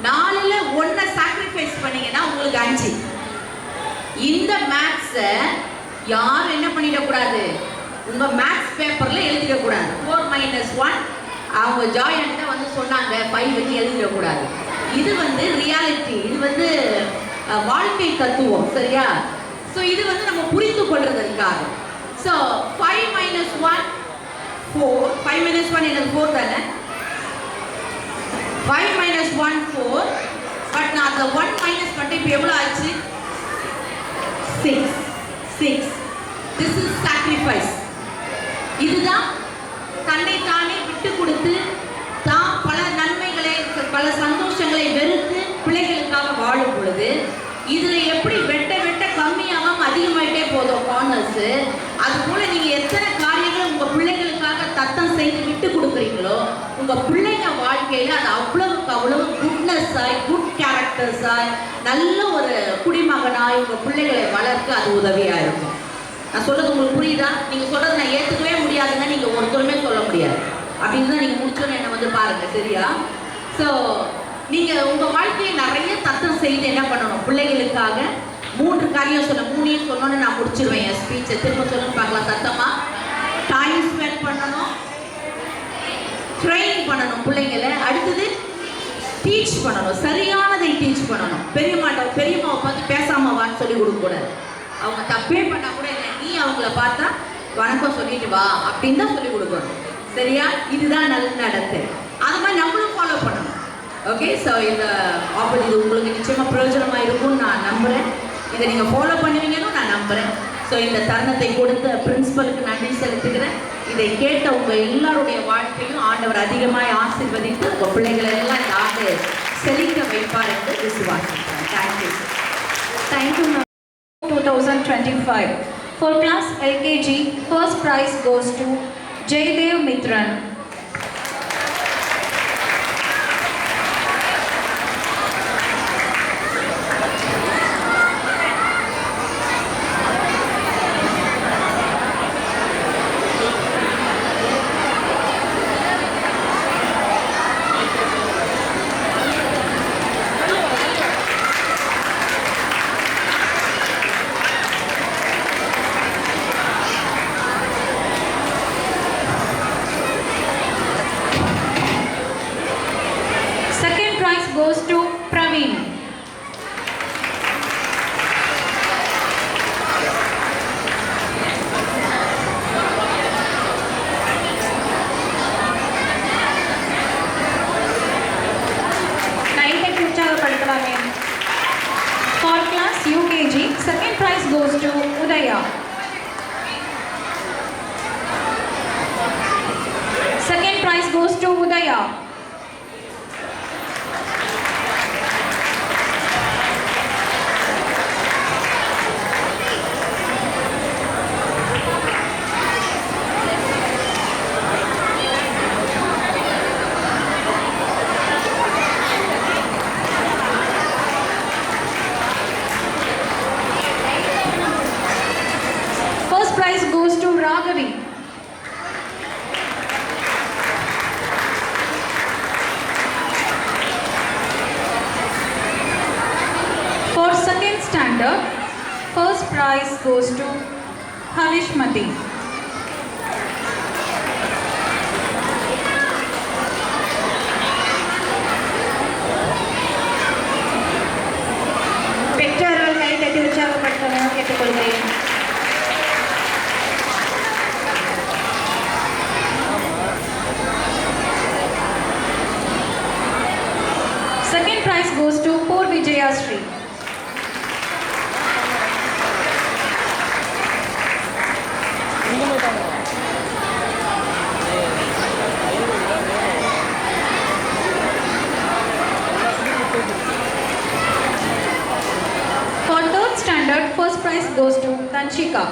S5: 4ல 1 சாக்ரிஃபைஸ் பண்ணீங்கன்னா உங்களுக்கு 5. இந்த மேத்ஸை யாரும் என்ன பண்ணிடக்கூடாது, உங்க மேத்ஸ் பேப்பர்ல எழுதிடக்கூடாது. 4 - 1 அவங்க ஜாய் அண்ணா வந்து சொன்னாங்க 5 வச்சு எழுதிடக்கூடாது. இது வந்து ரியாலிட்டி, இது வந்து வாழ்க்கை தத்துவம், சரியா? ஸோ இது வந்து நம்ம புரிந்து கொள்றதுக்காக. ஸோ 5 - 1 4. 5 - 1 எனக்கு 4 தானே. 5 - 1 4. பட் நான் அந்த 1 மைனஸ் பண்ணிட்டு இப்போ எவ்வளோ ஆச்சு? 6. 6. This is sacrifice. இதுதான் தன்னை தானே விட்டு கொடுத்து தான் பல நன்மைகளை பல சந்தோஷங்களை வெறுத்து பிள்ளைகளுக்காக வாழும் பொழுது இதுல எப்படி வெட்ட வெட்ட கம்மியாகாம அதிகமாயிட்டே போதும் கார்னர்ஸ். அது போல நீங்க எத்தனை காரியங்களை உங்க பிள்ளைகளுக்காக தத்தம் செய்து விட்டு கொடுக்குறீங்களோ உங்க பிள்ளைங்க வாழ்க்கையில அது அவ்வளவுக்கு அவ்வளவு குட்னஸ் ஆய் குட் கேரக்டர்ஸ் ஆய் நல்ல ஒரு குடிமகனாய் உங்க பிள்ளைகளை வளர்க்க அது உதவியா இருக்கும். நான் சொல்றது உங்களுக்கு புரியுதா? நீங்க சொல்றது நான் ஏத்துக்கவே முடியாதுன்னா நீங்க ஒருத்தருமே சொல்ல முடியாது. அப்படின்னு தான் நீங்க முடிச்சோன்னு என்ன வந்து பாருங்க, சரியா? ஸோ நீங்க உங்க வாழ்க்கையை நிறைய தத்தம் செய்து என்ன பண்ணணும், பிள்ளைகளுக்காக 3 காரியம் சொன்ன. 3 சொன்னோன்னு நான் முடிச்சிருவேன் என் ஸ்பீச்சை. திரும்ப சொல்லணும்னு பார்க்கலாம் சத்தமா. டைம் ஸ்பெண்ட் பண்ணணும், ட்ரெயின் பண்ணணும் பிள்ளைங்களை. அடுத்தது டீச் பண்ணணும், சரியானதை டீச் பண்ணணும். பெரியம்மாவை பார்த்து பேசாம வான்னு சொல்லி கொடுக்கக்கூடாது. அவங்க தப்பே பண்ணா கூட இல்லை, நீ அவங்கள பார்த்தா வணக்கம் சொல்லிட்டு வா அப்படின்னு தான் சொல்லி கொடுக்கணும், சரியா? இதுதான் நல்ல நடத்தை. அது மாதிரி நம்மளும் ஃபாலோ பண்ணணும். ஓகே, ஸோ இந்த இது உங்களுக்கு நிச்சயமாக பிரயோஜனமாக இருக்கும்னு நான் நம்புகிறேன். இதை நீங்கள் ஃபாலோ பண்ணுவீங்கன்னு நான் நம்புகிறேன். ஸோ இந்த தருணத்தை கொடுத்த பிரின்சிபலுக்கு நன்றி செலுத்துகிறேன். இதை கேட்ட உங்கள் எல்லாருடைய வாழ்க்கையும் ஆண்டவர் அதிகமாக ஆசீர்வதித்து உங்கள் பிள்ளைகளை எல்லாம் இந்த ஆண்டு செழிக்க வைப்பார் என்று விசுவாசிக்கிறேன். Thank you.
S4: Thank you. 2025. For class LKG, first prize goes to Jaydev Mitran. Ragavi. For second standard, first prize goes to Halishmati.
S6: பெற்றோர்கள் கை தட்டி உற்சாகப்படுத்தவும் கேட்டுக்கொள்கிறேன்.
S4: Second prize goes to Poor Vijaya Sri. For third standard, first prize goes to Tanshika.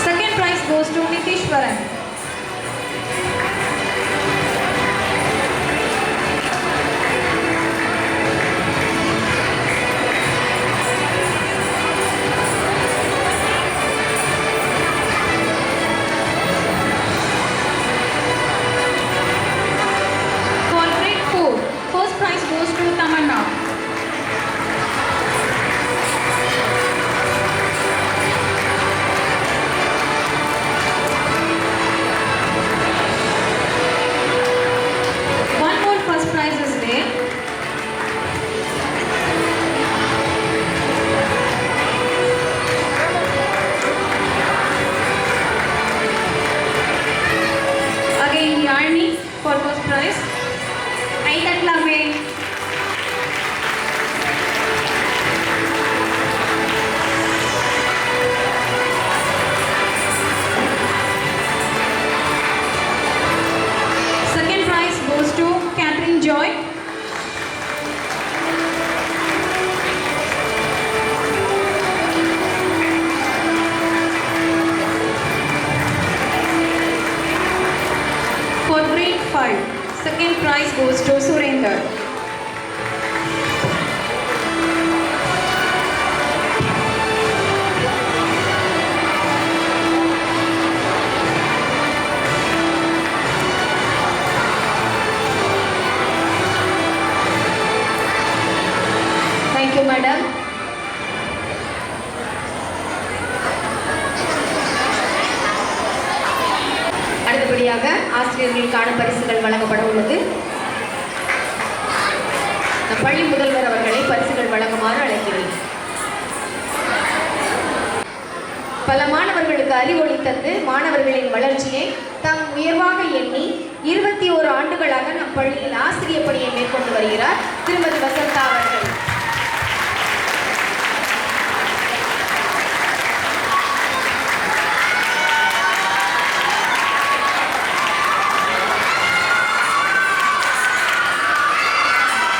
S4: Second prize goes to Nitishwaran. For grade 4, first prize goes to Tamanna. One more first prize is there. Again, Yarni for first prize.
S6: Guy தட்டலாமே.
S4: Second prize goes to Catherine Joy. For grade 5, second prize goes to Surinder.
S6: Thank you, madam. அடுத்தபடியாக ஆசிரியர்களுக்கான பரிசுகள் வழங்கப்பட உள்ளது. பள்ளி முதல்வர் அவர்களை பரிசுகள் வழங்குமாறு அழைக்கிறேன். பல மாணவர்களுக்கு அறிவொளி தந்து மாணவர்களின் வளர்ச்சியை தாம் உயர்வாக எண்ணி 21 ஆண்டுகளாக நம் பள்ளியில் ஆசிரியர் பணியை மேற்கொண்டு வருகிறார் திருமதி வசந்தா அவர்கள்.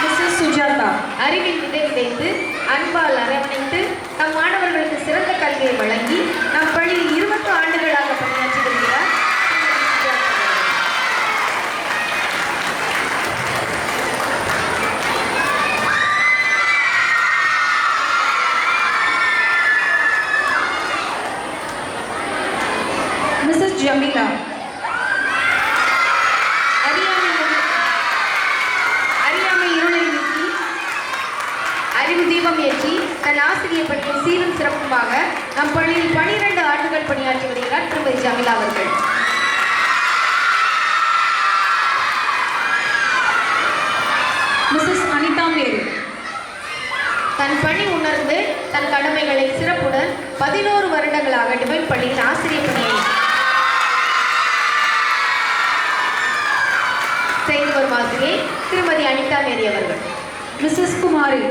S4: Mrs. Sujata.
S6: அறிவில் விதை விதைத்து அன்பால் அரவணைத்து நம் மாணவர்களுக்கு சிறந்த கல்வியை வழங்கி நம் பள்ளியில் 20 ஆண்டுகளாக பணியாற்றி வருகிறார்
S4: Mrs. Jamila.
S6: அறியாமை இருளை நீக்கி அறிவு தீபம் ஏற்றி தன் ஆசிரியர் பணியை சீரும் சிறப்புமாக நம் பள்ளியில் 12 ஆண்டுகள் பணியாற்றி வருகிறார் திருமதி ஜமிலா அவர்கள்.
S4: Mrs. Anita Mary.
S6: தன் பணி உணர்ந்து தன் கடமைகளை சிறப்புடன் 11 வருடங்களாக டிவைன் பள்ளியின் ஆசிரியர் பணியை செய்து வரும் ஆசிரியர் திருமதி அனிதா மேரி அவர்கள்.
S4: Mrs. Kumari.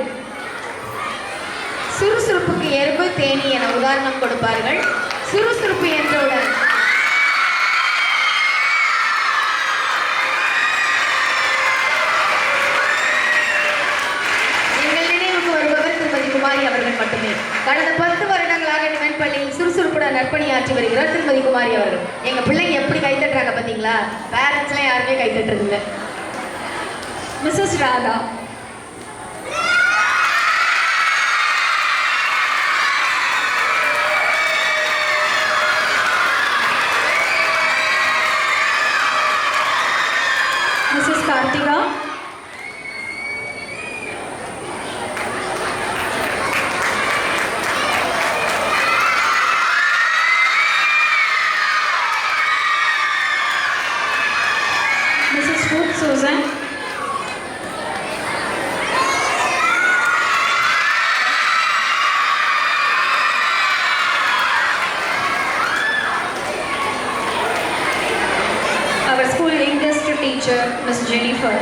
S6: சுறுசுறுப்புக்கு எறும்பு தேனி என உதாரணம் கொடுப்பார்கள். சுறுசுறுப்பு என்றவுடன் எங்கள் நினைவுக்கு வருபவர் திருமதி குமாரி அவர்கள் மட்டுமே. கடந்த 10 வருடங்களாக டிவைன் பள்ளியில் சுறுசுறுப்புடன் நற்பணியாற்றி வருகிறார். வருகிறார் திருமதி குமாரி அவர்கள். எங்க பிள்ளைங்க எப்படி கைத்தட்டுறாங்க பார்த்தீங்களா? பேரண்ட்ஸ்லாம் யாருமே கைத்தட்டுறது இல்லை.
S7: Mrs Radha. Mrs Karthika. Mrs. Ruth Susan. Our school English teacher, Miss Jennifer.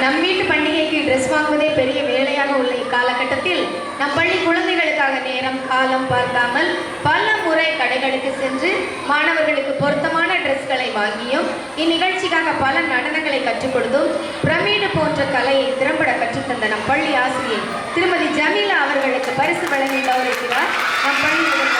S6: நம் வீட்டு பண்டிகைக்கு ட்ரெஸ் வாங்குவதே பெரிய வேலையாக உள்ள இக்காலகட்டத்தில் நம் பள்ளி குழந்தைகளுக்காக நேரம் காலம் பார்க்காமல் பல முறை கடைகளுக்கு சென்று மாணவர்களுக்கு பொருத்தமான ட்ரெஸ்களை வாங்கியும் இந்நிகழ்ச்சிக்காக பல நடனங்களை கற்றுக் கொடுத்தும் பிரமிடு போன்ற கலையை திறம்பட கற்றுத்தந்த நம் பள்ளி ஆசிரியை திருமதி ஜமீலா அவர்களுக்கு பரிசு வழங்கி கௌரவிக்கிறார் நம் பள்ளி முதல்வர்.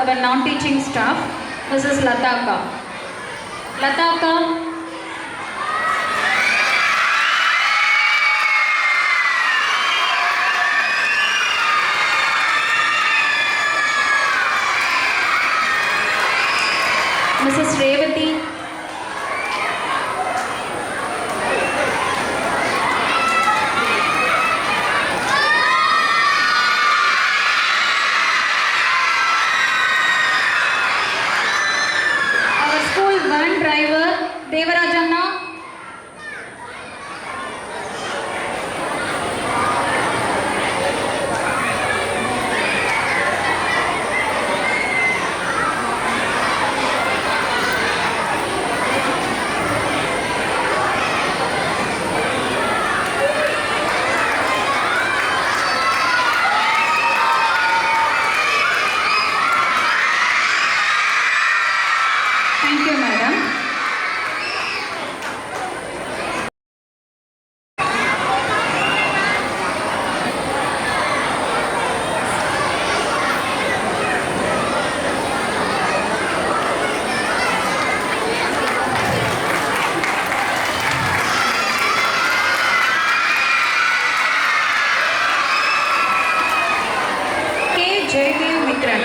S7: Our non-teaching staff, Mrs. Lataka. Lataka. Mrs. Revati. Driver Devarajanna. Thank you, madam. K. Jaydev Mitran.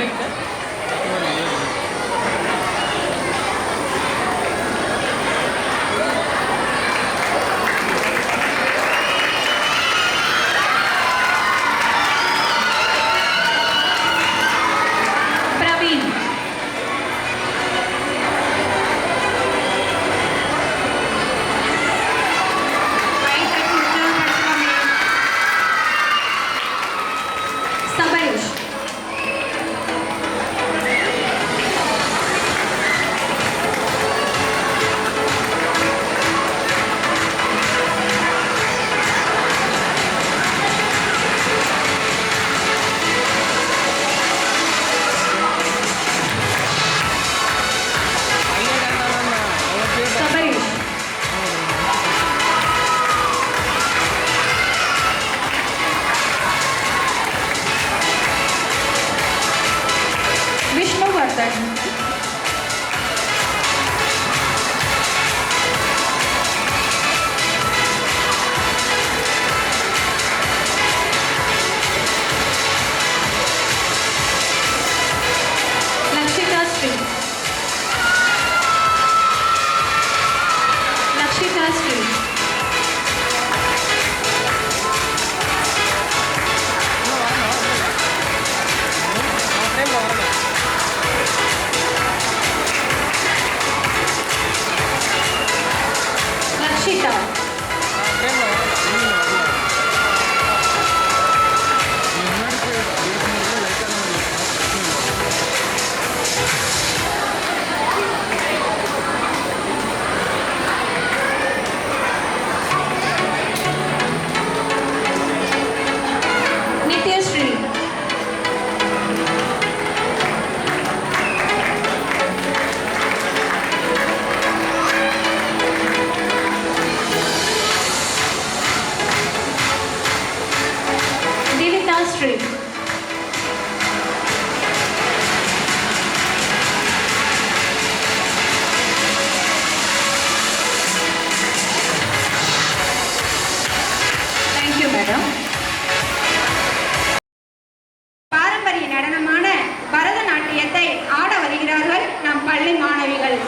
S8: நடனமான பரதநாட்டியத்தை ஆட வருகிறார்கள் நம் பள்ளி மாணவிகள்.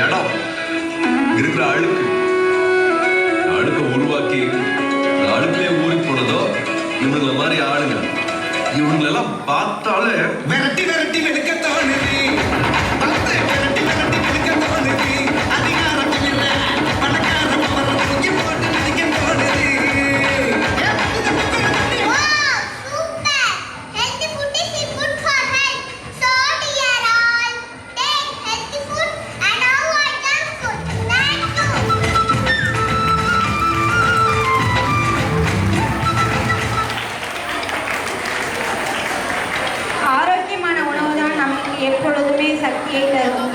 S9: இடம் இருக்கிற அழுக்கு அழுக்க உருவாக்கி இந்த அழுக்குலயே ஊறி போனதோ இவனுங்கள மாதிரி ஆளுங்க. இவங்களெல்லாம் பார்த்தாலே
S1: விரட்டி விரட்டி வெளுக்க தோணுது. பத்து விரட்டி விரட்டி வெளுக்க தோணுது. அதிகாரம் இல்ல பணக்கார மரம் தூக்கி போட்டு மிதிக்க தோணுது.
S2: Wow, super! Healthy food is good for health. So dear all, take healthy food and avoid junk food. Thank you.
S8: ஆரோக்கியமான உணவு தான் நமக்கு எப்பொழுதுமே சக்தியை தரும்.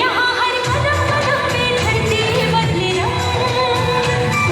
S10: यहाँ हर कदम कदम पे धरती बदले रंग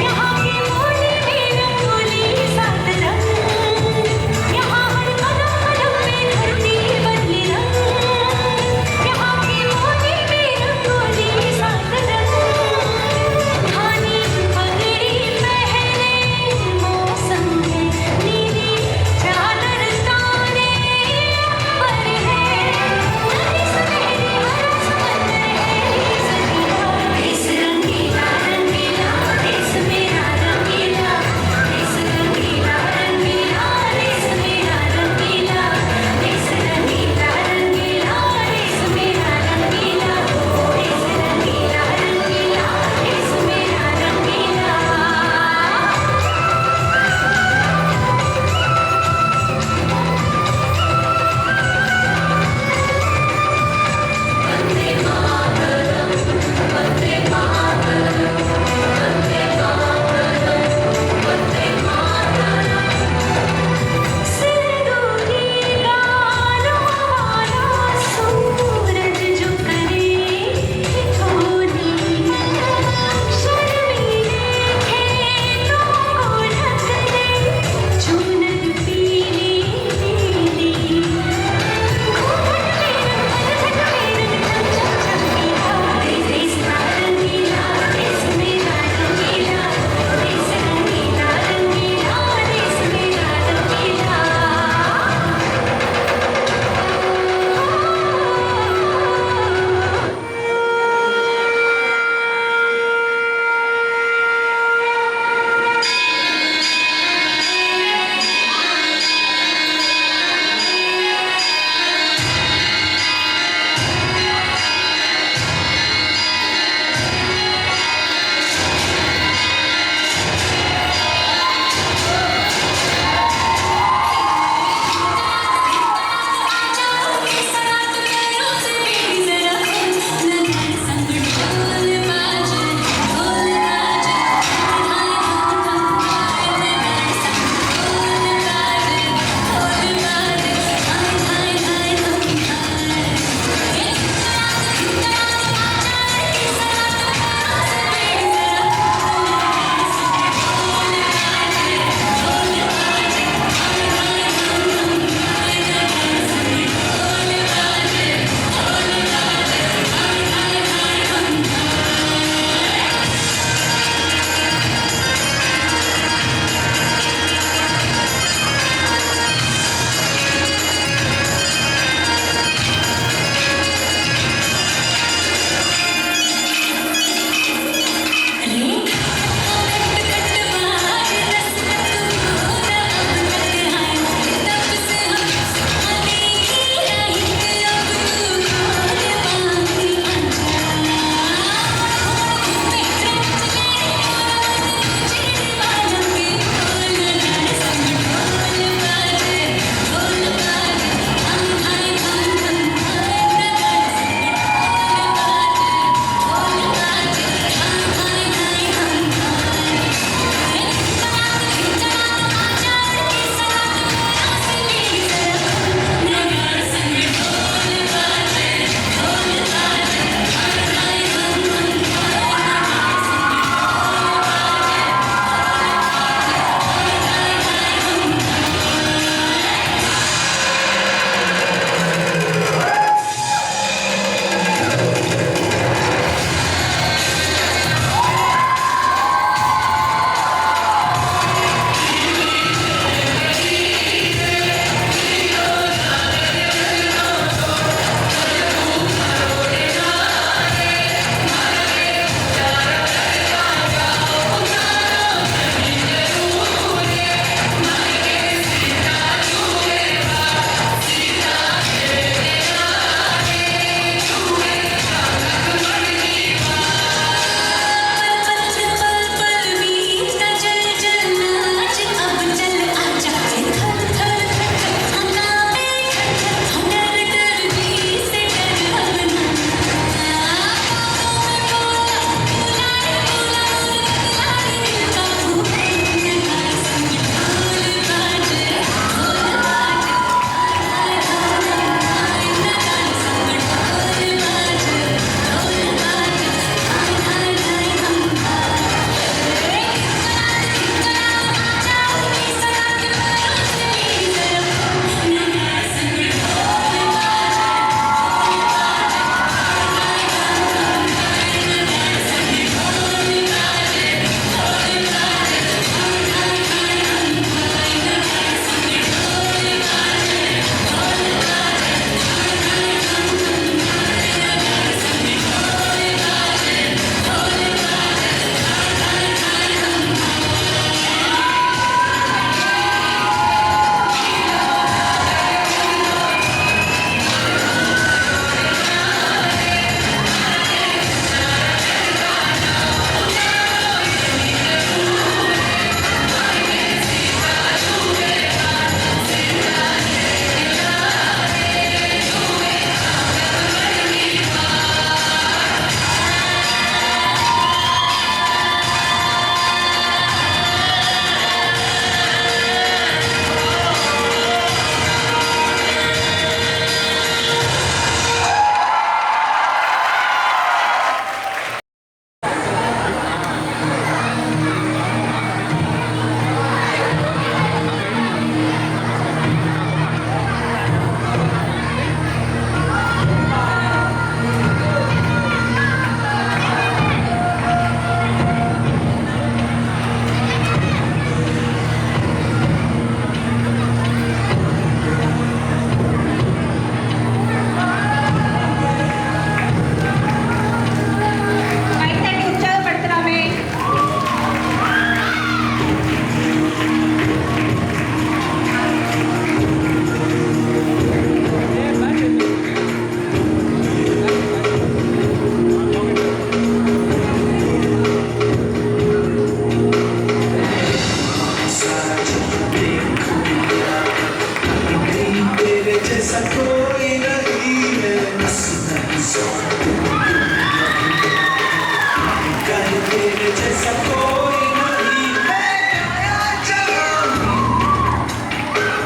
S1: जैसा कोई नहीं है आया जहां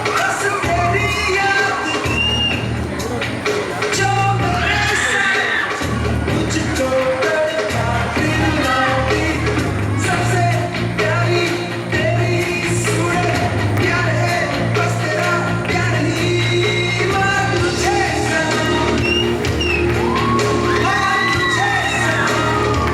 S1: बस तेरी याद जो मेरे साथ मुझको तड़पा दिल लौटी सबसे प्यारी तेरी सूरत प्यार है बस तेरा प्यार ही मां तुझे सनम मां तुझे सनम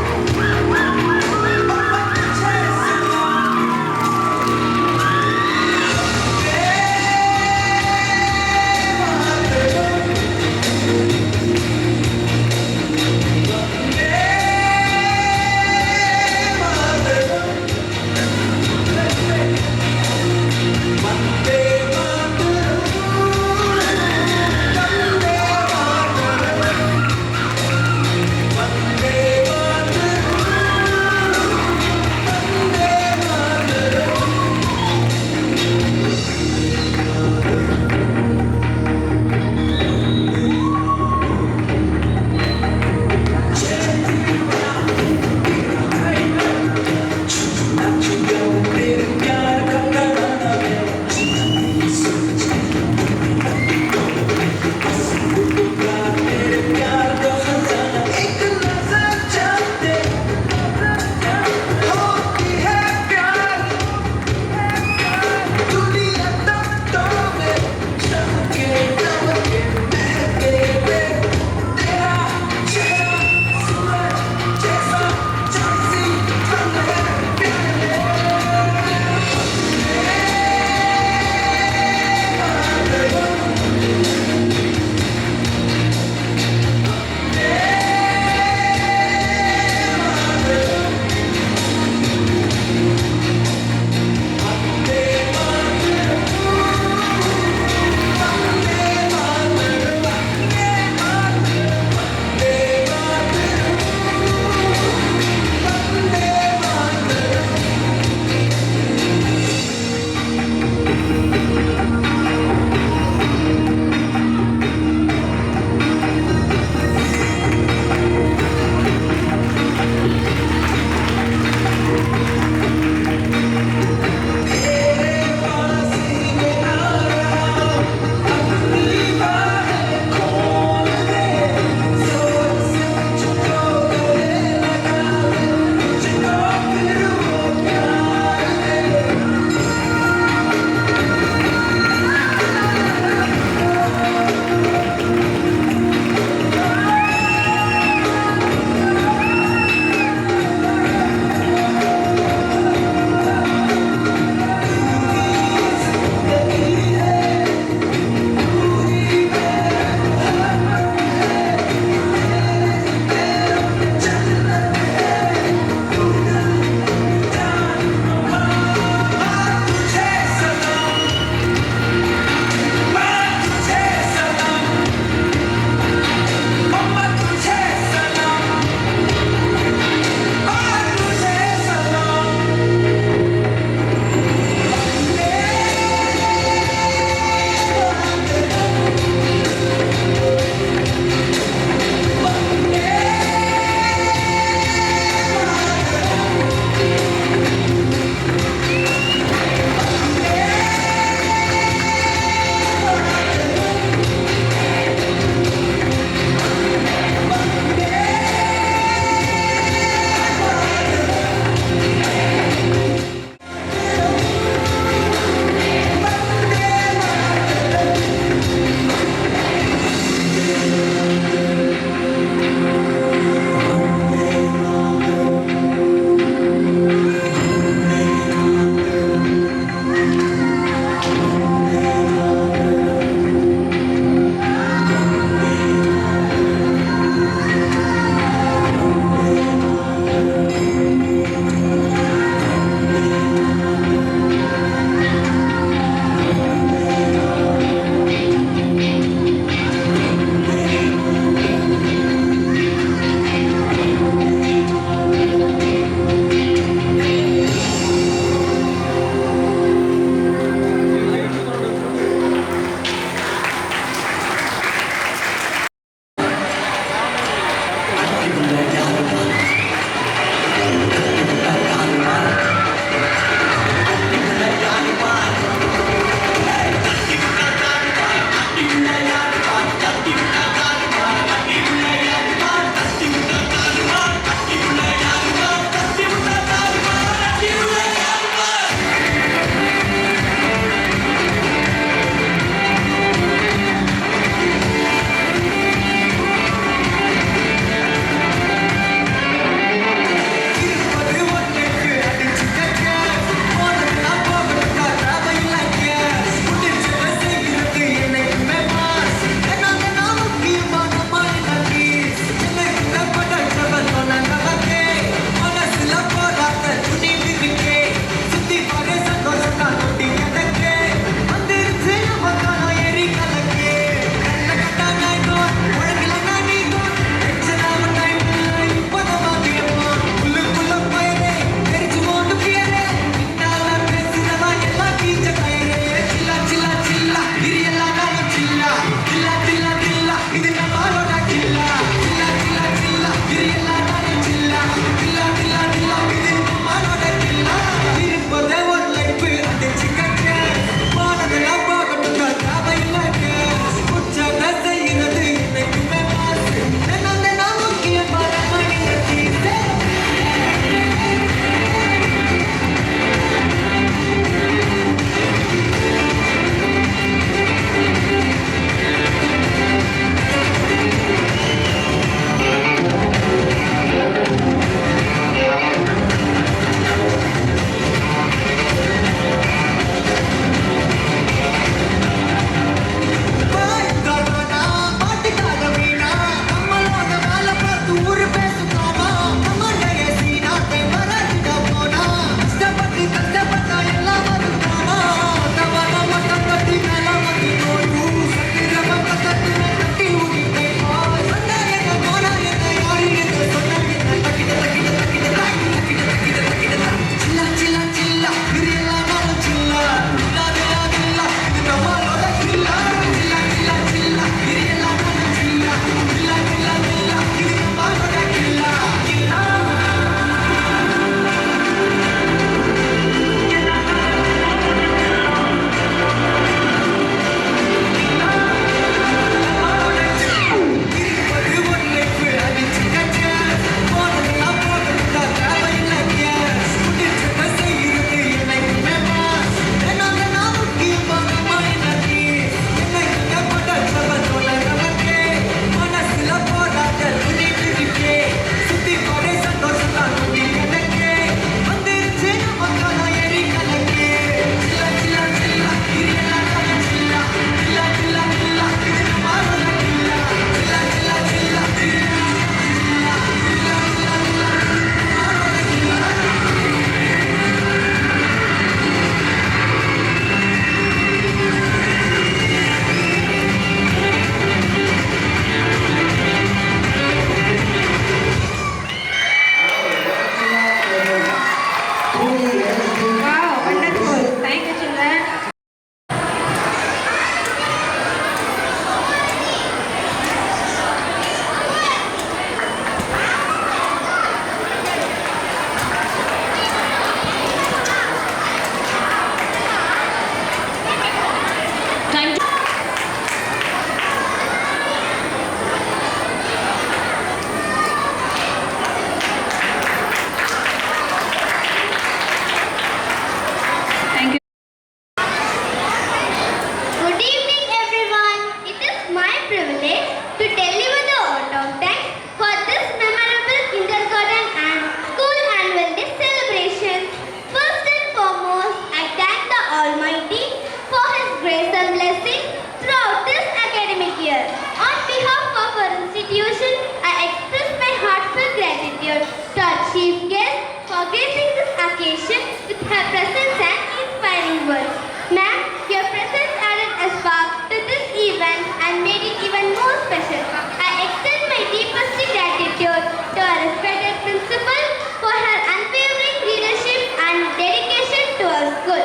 S2: our chief guest, for gracing this occasion with her presence and inspiring words. Ma'am, your presence added a spark to this event and made it even more special. I extend my deepest gratitude to our respected principal for her unwavering leadership and dedication to our school.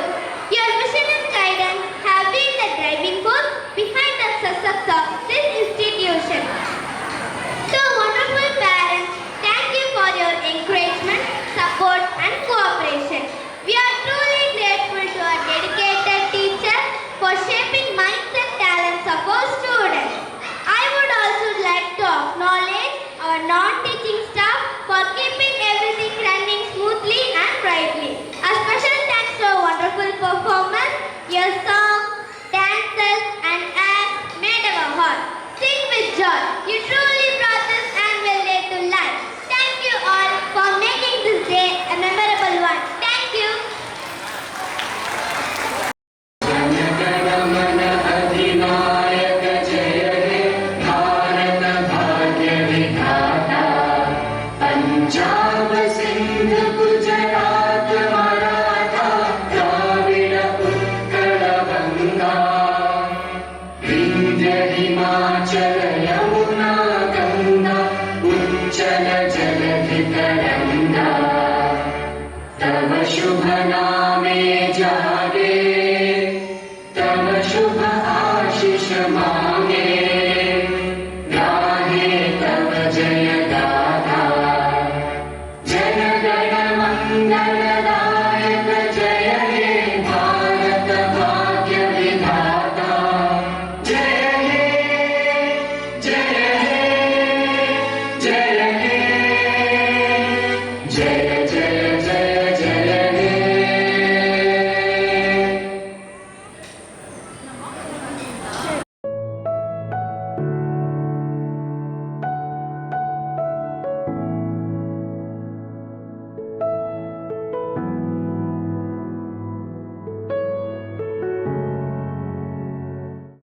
S2: Your vision and guidance have been the driving force behind the success of this institution. To wonderful parents, thank you for your encouragement, support and cooperation. We are truly grateful to our dedicated teachers for shaping minds and talents of our students. I would also like to acknowledge our non-teaching staff for keeping everything running smoothly and brightly. A special thanks to our wonderful performance, your songs, dances and acts made our heart sing with joy. You truly brought this annual day to life. Thank you all for making this day a memorable one. Thank you.
S1: Punjab Sindh Gujarat Maratha Dravid Utkal Ganga Vindhya Himachal Yamuna Ganga उच्चल जलधि तरंगा तव शुभ नामे जहाँ